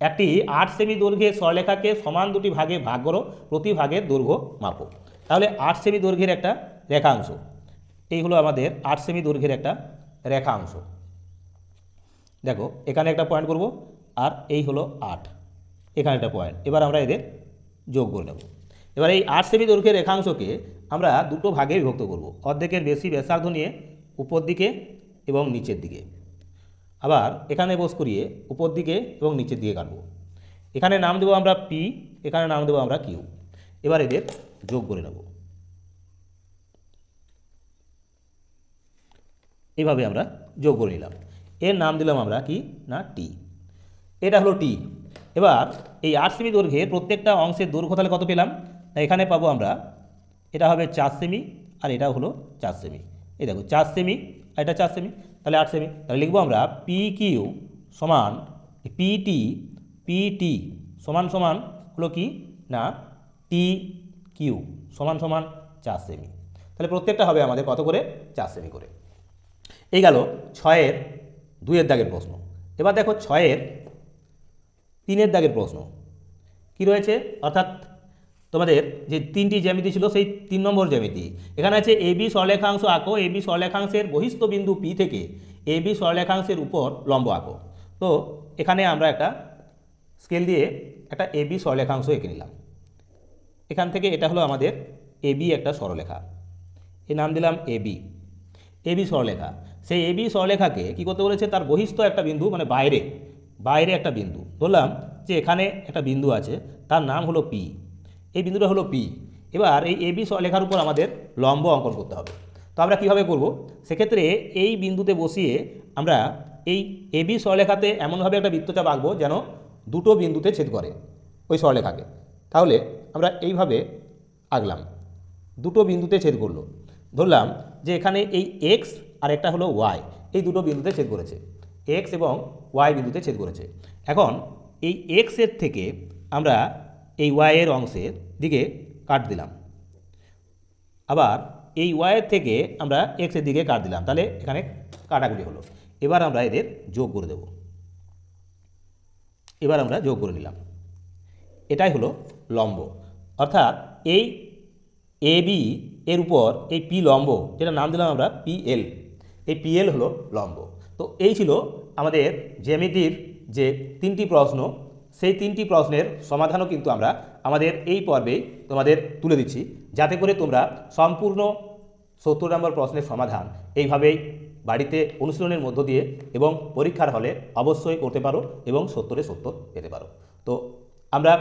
একটি 8 সেমি দৈর্ঘ্যের সরলরেখাকে সমান দুটি ভাগে ভাগ করো, প্রতি ভাগের দৈর্ঘ্য মাপো। তাহলে 8 সেমি দৈর্ঘ্যের একটা রেখাংশ, এই হলো আমাদের 8 সেমি দৈর্ঘ্যের একটা রেখাংশ। দেখো এখানে একটা পয়েন্ট করব আর এই হলো 8, এখানে একটা পয়েন্ট। এবার আমরা এদের যোগ করে নেব। এবার এই 8 সেমি দৈর্ঘ্যের রেখাংশকে আমরা দুটো ভাগে বিভক্ত করব, অর্ধেকের বেশি ব্যাসার্ধ নিয়ে উপর দিকে এবং নিচের দিকে। আবার এখানে বস করিয়ে উপর দিকে এবং নিচের দিকে কাটবো। এখানে নাম দেবো আমরা পি, এখানে নাম দেবো আমরা কিউ। এবার এদের যোগ করে নেব, এইভাবে আমরা যোগ করে নিলাম। এর নাম দিলাম আমরা কি না টি, এটা হলো টি। এবার এই 8 সেমি দৈর্ঘ্যের প্রত্যেকটা অংশের দৈর্ঘ্য তাহলে কত পেলাম না, এখানে পাবো আমরা, এটা হবে 4 সেমি আর এটা হলো 4 সেমি। এই দেখো 4 সেমি আর এটা 4 সেমি, তাহলে 8 সেমি। তাহলে লিখবো আমরা পি কিউ সমান পিটি সমান সমান হলো কি না টি কিউ সমান সমান 4 সেমি। তাহলে প্রত্যেকটা হবে আমাদের কত করে 4 সেমি করে। এই গেল 6 2 দাগের প্রশ্ন। এবার দেখো 6 3 দাগের প্রশ্ন কি রয়েছে, অর্থাৎ তোমাদের যে 3টি জ্যামিতি ছিল সেই 3 নম্বর জ্যামিতি। এখানে আছে এ বি সরলরেখাংশ আঁকো, এ বি সরলরেখাংশের বহিস্থ বিন্দু পি থেকে এ বি সরলরেখাংশের উপর লম্ব আঁকো। তো এখানে আমরা একটা স্কেল দিয়ে একটা এ বি সরলরেখাংশ এঁকে নিলাম। এখান থেকে এটা হলো আমাদের এ বি একটা সরলরেখা, এর নাম দিলাম এ বি সরলরেখা। সেই এ বি সরলরেখাকে কী করতে বলেছে, তার বহিস্থ একটা বিন্দু, মানে বাইরে একটা বিন্দু ধরলাম যে এখানে একটা বিন্দু আছে, তার নাম হলো পি, এই বিন্দুটা হলো পি। এবার এই এ বি সরলরেখার উপর আমাদের লম্ব অঙ্কন করতে হবে। তো আমরা কীভাবে করব, সেক্ষেত্রে এই বিন্দুতে বসিয়ে আমরা এই এবি সরলরেখাতে এমনভাবে একটা বৃত্তচাপ আঁকবো যেন দুটো বিন্দুতে ছেদ করে ওই সরলরেখাকে। তাহলে আমরা এইভাবে আঁকলাম, দুটো বিন্দুতে ছেদ করলো। ধরলাম যে এখানে এই এক্স আর একটা হলো ওয়াই, এই দুটো বিন্দুতে ছেদ করেছে, এক্স এবং ওয়াই বিন্দুতে ছেদ করেছে। এখন এই এক্সের থেকে আমরা এই ওয়াইয়ের অংশের দিকে কাট দিলাম, আবার এই ওয়াইয়ের থেকে আমরা এক্সের দিকে কাট দিলাম, তাহলে এখানে কাটাকুটি হলো। এবার আমরা এদের যোগ করে দেব, এবার আমরা যোগ করে নিলাম। এটাই হলো লম্ব, অর্থাৎ এই এ বি এর উপর এই পি লম্ব, যেটা নাম দিলাম আমরা পিএল, এই পিএল হলো লম্ব। তো এই ছিল আমাদের জ্যামিতির যে 3টি প্রশ্ন, সেই 3টি প্রশ্নের সমাধানও কিন্তু আমরা আমাদের এই পর্বে তোমাদের তুলে দিচ্ছি, যাতে করে তোমরা সম্পূর্ণ 70 নম্বর প্রশ্নের সমাধান এইভাবেই বাড়িতে অনুশীলনের মধ্য দিয়ে এবং পরীক্ষার হলে অবশ্যই করতে পারো এবং 70-এ 70 পেতে পারো। তো আমরা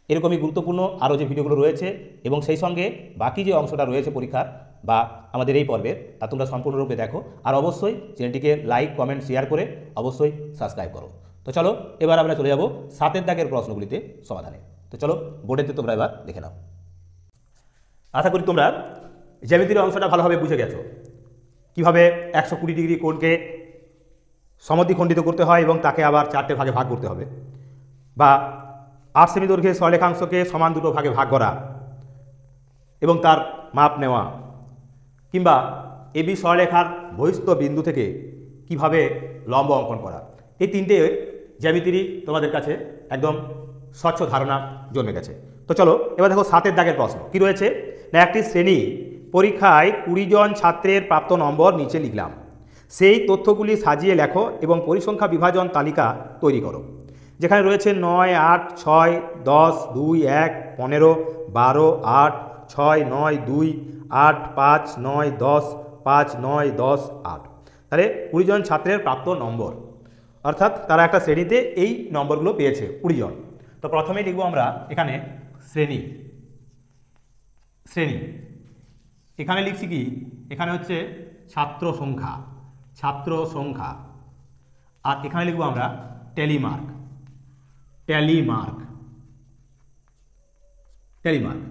এরকমই গুরুত্বপূর্ণ আরও যে ভিডিওগুলো রয়েছে এবং সেই সঙ্গে বাকি যে অংশটা রয়েছে পরীক্ষার বা আমাদের এই পর্বের, তা তোমরা সম্পূর্ণরূপে দেখো। আর অবশ্যই চ্যানেলটিকে লাইক, কমেন্ট, শেয়ার করে অবশ্যই সাবস্ক্রাইব করো। তো চলো এবার আমরা চলে যাব 7 দাগের প্রশ্নগুলিতে সমাধানে। তো চলো বোর্ডেতে তোমরা এবার দেখে নাও। আশা করি তোমরা জ্যামিতির অংশটা ভালোভাবে বুঝে গেছো, কীভাবে 120 ডিগ্রি কোণকে সমদ্বিখণ্ডিত করতে হয় এবং তাকে আবার 4টে ভাগে ভাগ করতে হবে, বা 8 সেমি দৈর্ঘ্যের সরলরেখাংশকে সমান দুটো ভাগে ভাগ করা এবং তার মাপ নেওয়া, কিংবা এবি সরলরেখার বহিস্থ বিন্দু থেকে কিভাবে লম্ব অঙ্কন করা, এই 3টে জ্যামিতিরই তোমাদের কাছে একদম স্বচ্ছ ধারণা জন্মে গেছে। তো চলো এবার দেখো 7 দাগের প্রশ্ন কি রয়েছে না, একটি শ্রেণী পরীক্ষায় 20 জন ছাত্রের প্রাপ্ত নম্বর নিচে লিখলাম, সেই তথ্যগুলি সাজিয়ে লেখো এবং পরিসংখ্যা বিভাজন তালিকা তৈরি করো। যেখানে রয়েছে 9, 8, 6, 10, 2, 1, 15, 12, 8, 6, 9, 2, 8, 5, 9, 10, 5, 9, 10, 8। তাহলে 20 জন ছাত্রের প্রাপ্ত নম্বর, অর্থাৎ তারা একটা শ্রেণীতে এই নম্বরগুলো পেয়েছে 20 জন। তো প্রথমেই লিখব আমরা এখানে শ্রেণী, শ্রেণী এখানে লিখছি কি, এখানে হচ্ছে ছাত্র সংখ্যা, ছাত্র সংখ্যা, আর এখানে লিখব আমরা টেলিমার্ক, টেলিমার্ক, টেলিমার্ক।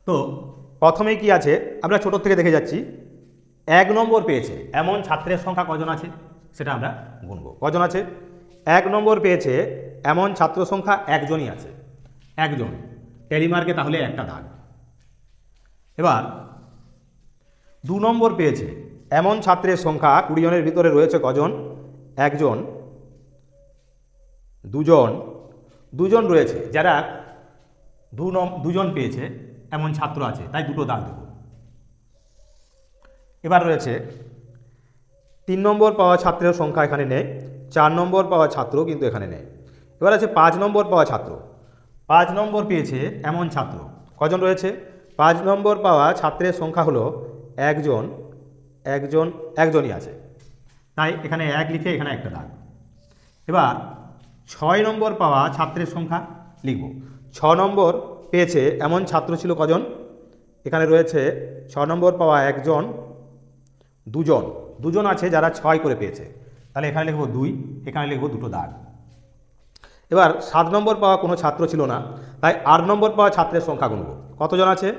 তো প্রথমেই কি আছে আমরা ছোট থেকে দেখে যাচ্ছি, 1 নম্বর পেয়েছে এমন ছাত্রের সংখ্যা কজন আছে সেটা আমরা গুনব। কজন আছে? 1 নম্বর পেয়েছে এমন ছাত্র সংখ্যা একজনই আছে, একজন। টেলিমার্কে তাহলে একটা দাগ। এবার 2 নম্বর পেয়েছে এমন ছাত্রের সংখ্যা 20 জনের ভিতরে রয়েছে কজন? একজন, দুজন, দুজন রয়েছে, যারা 2 জন পেয়েছে এমন ছাত্র আছে, তাই দুটো দাগ দেব। এবার রয়েছে 3 নম্বর পাওয়া ছাত্রের সংখ্যা এখানে নেই, 4 নম্বর পাওয়া ছাত্র কিন্তু এখানে নেই। এবার আছে 5 নম্বর পাওয়া ছাত্র, 5 নম্বর পেয়েছে এমন ছাত্র কজন রয়েছে? 5 নম্বর পাওয়া ছাত্রের সংখ্যা হলো একজন, একজন, একজনই আছে, তাই এখানে 1 লিখে এখানে একটা দাগ। এবার 6 নম্বর পাওয়া ছাত্রের সংখ্যা লিখব। 6 নম্বর পেয়েছে এমন ছাত্র ছিল কজন? এখানে রয়েছে 6 নম্বর পাওয়া একজন, দুজন, দুজন আছে যারা 6 করে পেয়েছে, তাহলে এখানে লিখব 2, এখানে লিখব দুটো দাগ। এবার 7 নম্বর পাওয়া কোনো ছাত্র ছিল না, তাই 8 নম্বর পাওয়া ছাত্রের সংখ্যা গুনব। কতজন আছে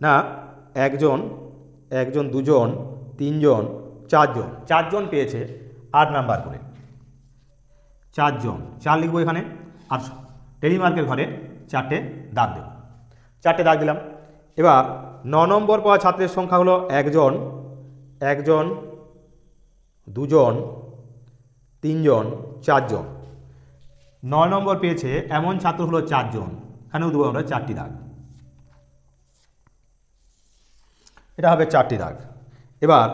না, একজন, একজন, দুজন, তিনজন, চারজন, 4 জন পেয়েছে 8 নাম্বার করে, 4 জন, 4 লিখবো এখানে, আর টেলিমার্কের ঘরে 4টে দাগ দেব, 4টে দাগ দিলাম। এবার 9 নম্বর পাওয়া ছাত্রের সংখ্যা হলো একজন, একজন, দুজন, তিনজন, 4 জন। 9 নম্বর পেয়েছে এমন ছাত্র হলো 4 জন, এখানেও দেবো আমরা 4টি দাগ, এটা হবে 4টি দাগ। এবার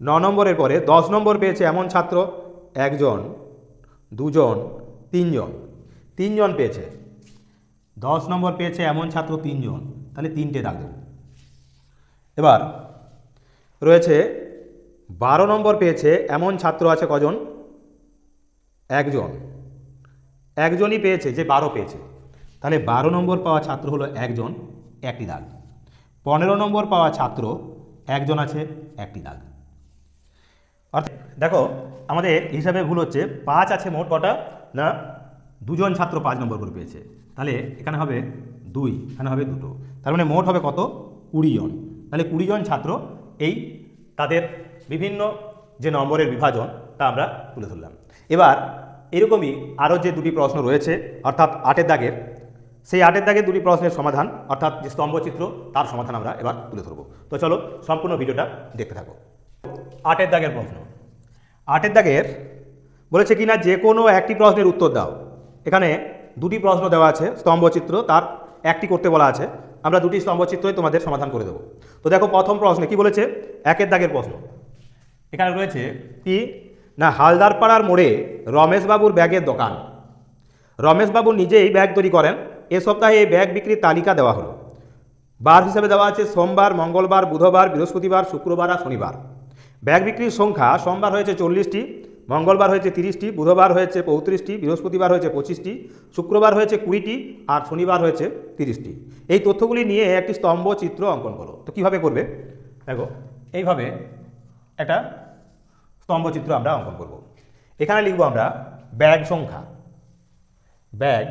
9 নম্বরের পরে 10 নম্বর পেয়েছে এমন ছাত্র একজন, দুজন, তিনজন, 3 জন পেয়েছে। 10 নম্বর পেয়েছে এমন ছাত্র 3 জন, তাহলে 3টে দাগ দেব। এবার রয়েছে 12 নম্বর পেয়েছে এমন ছাত্র আছে কজন? একজন, একজনই পেয়েছে, যে 12 পেয়েছে, তাহলে 12 নম্বর পাওয়া ছাত্র হলো একজন, 1টি দাগ। 15 নম্বর পাওয়া ছাত্র একজন আছে, একটি দাগ। অর্থাৎ দেখো আমাদের হিসাবে ভুল হচ্ছে, 5 আছে মোট কটা না, দুজন ছাত্র 5 নম্বর করে পেয়েছে, তাহলে এখানে হবে 2, এখানে হবে 2, তার মানে মোট হবে কত, 20 জন। তাহলে 20 জন ছাত্র এই তাদের বিভিন্ন যে নম্বরের বিভাজন তা আমরা তুলে ধরলাম। এবার এরকমই আরও যে দুটি প্রশ্ন রয়েছে অর্থাৎ 8 দাগের, সেই 8 দাগের দুটি প্রশ্নের সমাধান অর্থাৎ যে স্তম্ভচিত্র তার সমাধান আমরা এবার তুলে ধরব। তো চলো সম্পূর্ণ ভিডিওটা দেখতে থাকো। 8 দাগের প্রশ্ন। 8 দাগের বলেছে কি না, যে কোনো একটি প্রশ্নের উত্তর দাও। এখানে দুটি প্রশ্ন দেওয়া আছে, স্তম্ভচিত্র তার একটি করতে বলা আছে, আমরা দুটি স্তম্ভচিত্রই তোমাদের সমাধান করে দেবো। তো দেখো প্রথম প্রশ্নে কি বলেছে, 1 দাগের প্রশ্ন। এখানে রয়েছে কি না, হালদারপাড়ার মোড়ে রমেশবাবুর ব্যাগের দোকান। রমেশবাবু নিজেই ব্যাগ তৈরি করেন। এ সপ্তাহে এই ব্যাগ বিক্রির তালিকা দেওয়া হলো। বার হিসাবে দেওয়া আছে সোমবার, মঙ্গলবার, বুধবার, বৃহস্পতিবার, শুক্রবার আর শনিবার। ব্যাগ বিক্রির সংখ্যা সোমবার হয়েছে 40টি, মঙ্গলবার হয়েছে 30টি, বুধবার হয়েছে 35টি, বৃহস্পতিবার হয়েছে 25টি, শুক্রবার হয়েছে 20টি আর শনিবার হয়েছে 30টি। এই তথ্যগুলি নিয়ে একটি স্তম্ভ চিত্র অঙ্কন করো। তো কীভাবে করবে, দেখো এইভাবে একটা স্তম্ভচিত্র আমরা অঙ্কন করব। এখানে লিখব আমরা ব্যাগ সংখ্যা, ব্যাগ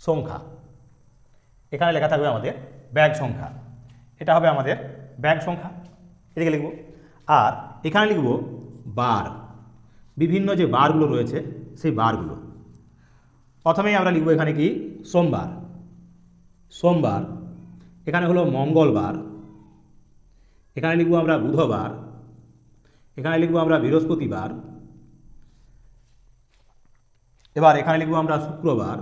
সংখ্যা, এখানে লেখা থাকবে আমাদের ব্যাগ সংখ্যা, এটা হবে আমাদের ব্যাগ সংখ্যা, এদিকে লিখব। আর এখানে লিখব বার, বিভিন্ন যে বারগুলো রয়েছে সেই বারগুলো। প্রথমেই আমরা লিখব এখানে কি, সোমবার, সোমবার, এখানে হলো মঙ্গলবার, এখানে লিখব আমরা বুধবার, এখানে লিখব আমরা বৃহস্পতিবার, এবার এখানে লিখব আমরা শুক্রবার,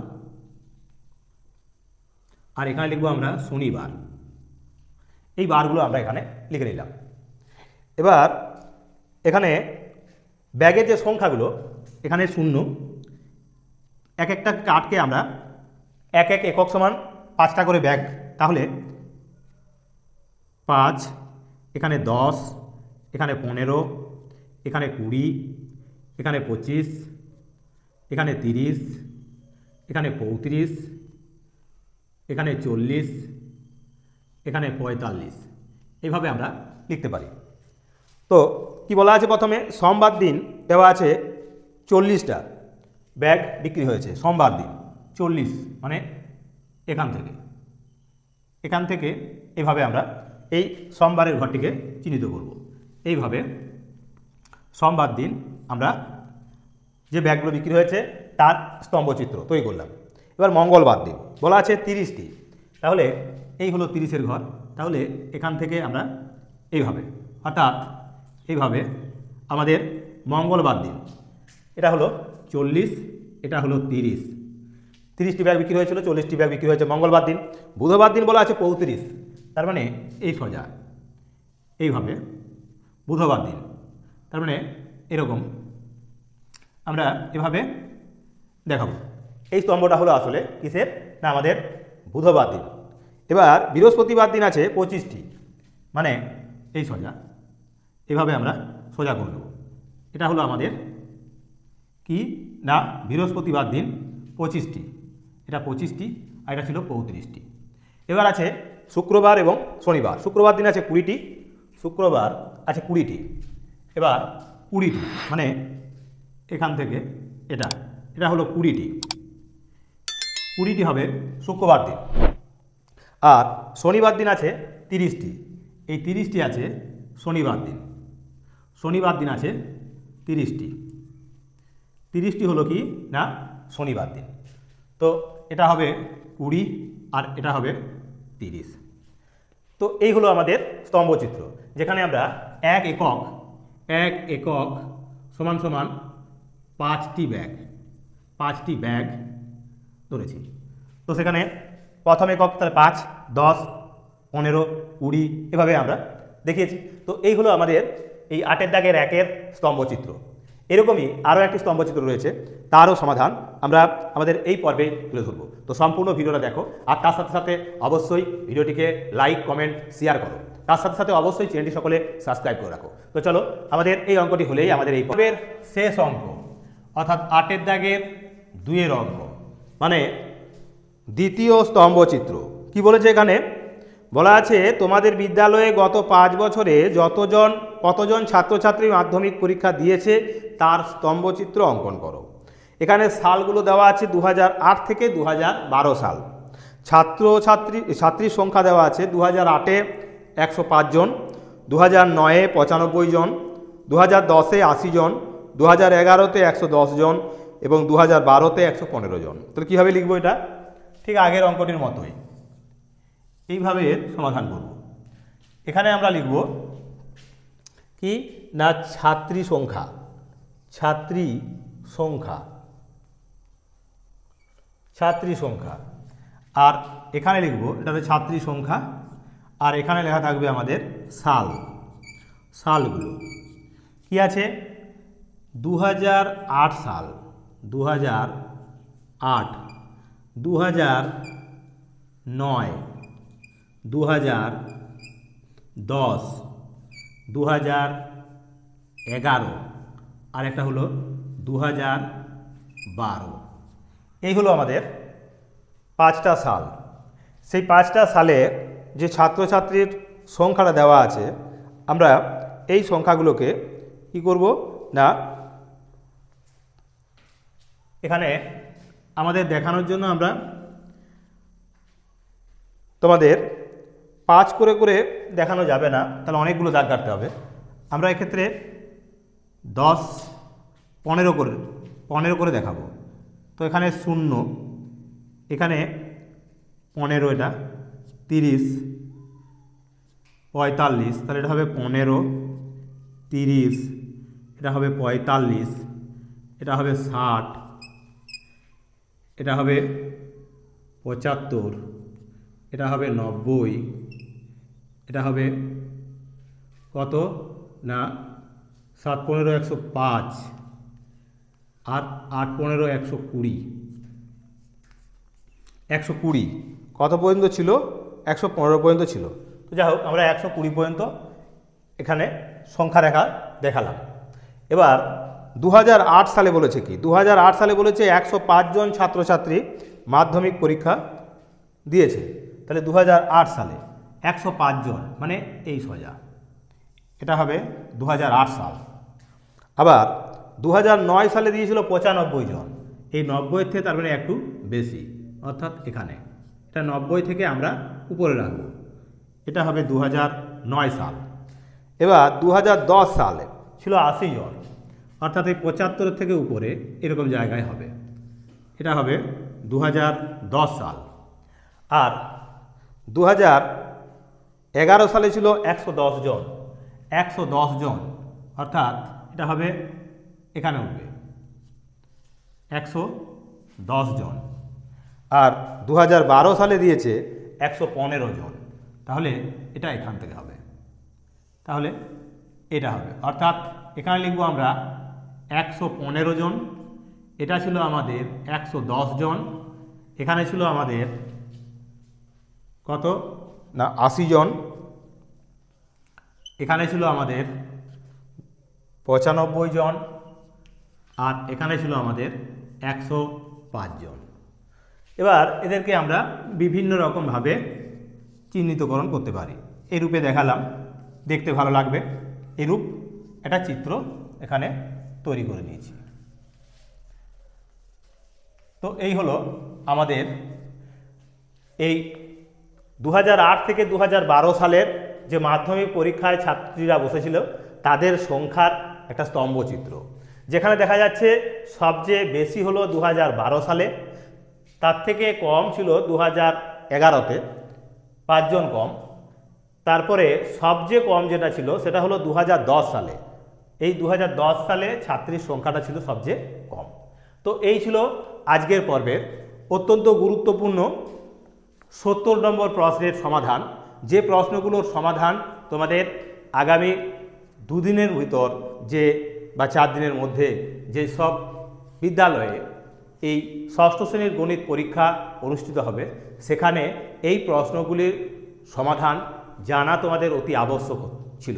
আর এখানে লিখব আমরা শনিবার। এই বারগুলো আমরা এখানে লিখে নিলাম। এবার এখানে ব্যাগের যে সংখ্যাগুলো, এখানে 0, এক একটা আটকে আমরা এক এক একক সমান 5টা করে ব্যাগ, তাহলে 5, এখানে 10, এখানে 15, এখানে 20, এখানে 25, এখানে 30, এখানে 35, এখানে 40, এখানে 45, এইভাবে আমরা লিখতে পারি। তো কি বলা আছে, প্রথমে সোমবার দিন দেওয়া আছে 40টা ব্যাগ বিক্রি হয়েছে, সোমবার দিন 40, মানে এখান থেকে এভাবে আমরা এই সোমবারের ঘরটিকে চিহ্নিত করব। এইভাবে সোমবার দিন আমরা যে ব্যাগগুলো বিক্রি হয়েছে তার স্তম্ভচিত্র তৈরি করলাম। এবার মঙ্গলবার দিন বলা আছে 30টি, তাহলে এই হলো 30-এর ঘর, তাহলে এখান থেকে আমরা এইভাবে, অর্থাৎ এইভাবে আমাদের মঙ্গলবার দিন, এটা হলো 40, এটা হলো 30টি ব্যাগ বিক্রি হয়েছিল, 40টি ব্যাগ বিক্রি হয়েছে মঙ্গলবার দিন। বুধবার দিন বলা আছে 35, তার মানে এই সোজা এইভাবে বুধবার দিন, তার মানে এরকম আমরা এভাবে দেখাবো। এই স্তম্ভটা হলো আসলে কিসের না, আমাদের বুধবার দিন। এবার বৃহস্পতিবার দিন আছে 25টি, মানে এই সোজা এভাবে আমরা সোজা করে নেব। এটা হলো আমাদের কি না, বৃহস্পতিবার দিন 25টি, এটা 25টি আর এটা ছিল 35টি। এবার আছে শুক্রবার এবং শনিবার। শুক্রবার দিন আছে 20টি, শুক্রবার আছে 20টি, এবার 20টি মানে এখান থেকে এটা হলো 20টি হবে শুক্রবার দিন। আর শনিবার দিন আছে 30টি, এই 30টি আছে শনিবার দিন। শনিবার দিন আছে 30টি হলো কি না, শনিবার দিন। তো এটা হবে 20 আর এটা হবে 30। তো এই হলো আমাদের স্তম্ভচিত্র, যেখানে আমরা এক একক সমান সমান 5টি ব্যাগ ধরেছি। তো সেখানে প্রথম একক তাহলে 5, 10, 15, 20 এভাবে আমরা দেখিয়েছি। তো এই হলো আমাদের এই 8 দাগের 1-এর স্তম্ভচিত্র। এরকমই আরও একটি স্তম্ভচিত্র রয়েছে, তারও সমাধান আমরা আমাদের এই পর্বে তুলে ধরব। তো সম্পূর্ণ ভিডিওটা দেখো, আর তার সাথে সাথে অবশ্যই ভিডিওটিকে লাইক, কমেন্ট, শেয়ার করো। তার সাথে সাথে অবশ্যই চ্যানেলটি সকলে সাবস্ক্রাইব করে রাখো। তো চলো, আমাদের এই অঙ্কটি হলেই আমাদের এই পর্বের শেষ অঙ্ক, অর্থাৎ 8 দাগের 2-এর অঙ্ক, মানে দ্বিতীয় স্তম্ভচিত্র। কি বলেছে এখানে, বলা আছে তোমাদের বিদ্যালয়ে গত 5 বছরে কতজন ছাত্রছাত্রী মাধ্যমিক পরীক্ষা দিয়েছে তার স্তম্ভচিত্র অঙ্কন করো। এখানে সালগুলো দেওয়া আছে 2008 থেকে 2012 সাল। ছাত্রীর সংখ্যা দেওয়া আছে 2008-এ 105 জন, 2009-এ 95 জন, 2010-এ 80 জন, 2011-তে 110 জন এবং 2012-তে 115 জন। তাহলে কীভাবে লিখবো এটা? ঠিক আগের অঙ্কটির মতোই এইভাবে এর সমাধান করব। এখানে আমরা লিখব কি না ছাত্রী সংখ্যা আর এখানে লিখব এটাতে ছাত্রী সংখ্যা আর এখানে লেখা থাকবে আমাদের সালগুলো কি আছে 2008 সাল, 2008, 2009, 2010, 2011 আর একটা হলো 2012। এই হলো আমাদের 5টা সাল। সেই 5টা সালে যে ছাত্রছাত্রীর সংখ্যাটা দেওয়া আছে আমরা এই সংখ্যাগুলোকে কি করব না এখানে আমাদের দেখানোর জন্য আমরা তোমাদের 5 করে করে দেখানো যাবে না, তাহলে অনেকগুলো দাগ কাটতে হবে। আমরা এক্ষেত্রে 10, 15 করে দেখাবো। তো এখানে 0, এখানে 15, এটা 30, 45, তাহলে এটা হবে 15, 30, এটা হবে 45, এটা হবে 60, এটা হবে 75, এটা হবে 90, এটা হবে কত না 7, 15, 105 আর 8, 15, 120, 120 কত পর্যন্ত ছিল? 115 পর্যন্ত ছিল। তো যাই হোক আমরা 120 পর্যন্ত এখানে সংখ্যা রেখা দেখালাম। এবার 2008 সালে বলেছে কি? 2008 সালে বলেছে 105 জন ছাত্রছাত্রী মাধ্যমিক পরীক্ষা দিয়েছে। তাহলে 2008 সালে 105 জন মানে এই সোজা, এটা হবে 2008 সাল। আবার 2009 সালে দিয়েছিল 95 জন, এই 90 থেকে তার মানে একটু বেশি, অর্থাৎ এখানে এটা 90 থেকে আমরা উপরে রাখবো, এটা হবে 2009 সাল। এবার 2010 সালে ছিল 80 জন, অর্থাৎ এই 75 থেকে উপরে এরকম জায়গায় হবে, এটা হবে 2010 সাল। আর 2011 সালে ছিল 110 জন, 110 জন অর্থাৎ এটা হবে এখানে উঠবে 110 জন। আর 2012 সালে দিয়েছে 115 জন, তাহলে এটা এখান থেকে হবে, তাহলে এটা হবে, অর্থাৎ এখানে লিখবো আমরা 115 জন, এটা ছিল আমাদের 110 জন, এখানে ছিল আমাদের কত না 80 জন, এখানে ছিল আমাদের 95 জন আর এখানে ছিল আমাদের 105 জন। এবার এদেরকে আমরা বিভিন্ন রকমভাবে চিহ্নিতকরণ করতে পারি। এই রূপে দেখালাম, দেখতে ভালো লাগবে, এরূপ একটা চিত্র এখানে তৈরি করে নিয়েছি। তো এই হলো আমাদের এই 2008 থেকে 2012 সালের যে মাধ্যমিক পরীক্ষায় ছাত্রীরা বসেছিল তাদের সংখ্যার একটা স্তম্ভচিত্র, যেখানে দেখা যাচ্ছে সবচেয়ে বেশি হলো 2012 সালে, তার থেকে কম ছিল 2011-তে 5 জন কম, তারপরে সবচেয়ে কম যেটা ছিল সেটা হলো 2010 সালে। এই 2010 সালে ছাত্রীর সংখ্যাটা ছিল সবচেয়ে কম। তো এই ছিল আজকের পর্বের অত্যন্ত গুরুত্বপূর্ণ 70 নম্বর প্রশ্নের সমাধান, যে প্রশ্নগুলোর সমাধান তোমাদের আগামী 2 দিনের ভিতর যে বা 4 দিনের মধ্যে যে সব বিদ্যালয়ে এই ষষ্ঠ শ্রেণীর গণিত পরীক্ষা অনুষ্ঠিত হবে সেখানে এই প্রশ্নগুলির সমাধান জানা তোমাদের অতি আবশ্যক ছিল।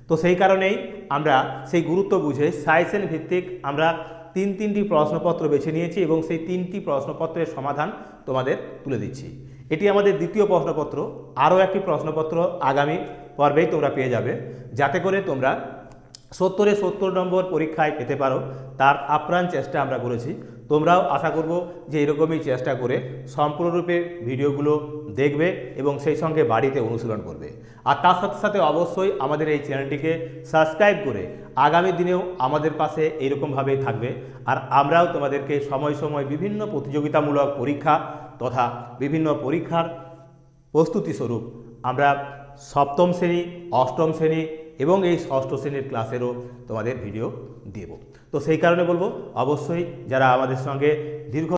তো সেই কারণেই আমরা সেই গুরুত্ব বুঝে সাইসেন ভিত্তিক আমরা 3টি প্রশ্নপত্র বেছে নিয়েছি এবং সেই 3টি প্রশ্নপত্রের সমাধান তোমাদের তুলে দিচ্ছি। এটি আমাদের দ্বিতীয় প্রশ্নপত্র। আরও একটি প্রশ্নপত্র আগামী পর্বেই তোমরা পেয়ে যাবে, যাতে করে তোমরা 70-এ 70 নম্বর পরীক্ষায় পেতে পারো তার আপ্রাণ চেষ্টা আমরা করেছি। তোমরাও আশা করব যে এরকমই চেষ্টা করে সম্পূর্ণরূপে ভিডিওগুলো দেখবে এবং সেই সঙ্গে বাড়িতে অনুশীলন করবে। আর তার সাথে সাথে অবশ্যই আমাদের এই চ্যানেলটিকে সাবস্ক্রাইব করে আগামী দিনেও আমাদের পাশে এইরকমভাবেই থাকবে। আর আমরাও তোমাদেরকে সময় সময় বিভিন্ন প্রতিযোগিতামূলক পরীক্ষা তথা বিভিন্ন পরীক্ষার প্রস্তুতি স্বরূপ আমরা সপ্তম শ্রেণী, অষ্টম শ্রেণী এবং এই ষষ্ঠ শ্রেণীর ক্লাসেরও তোমাদের ভিডিও দেব। তো সেই কারণে বলবো, অবশ্যই যারা আমাদের সঙ্গে দীর্ঘ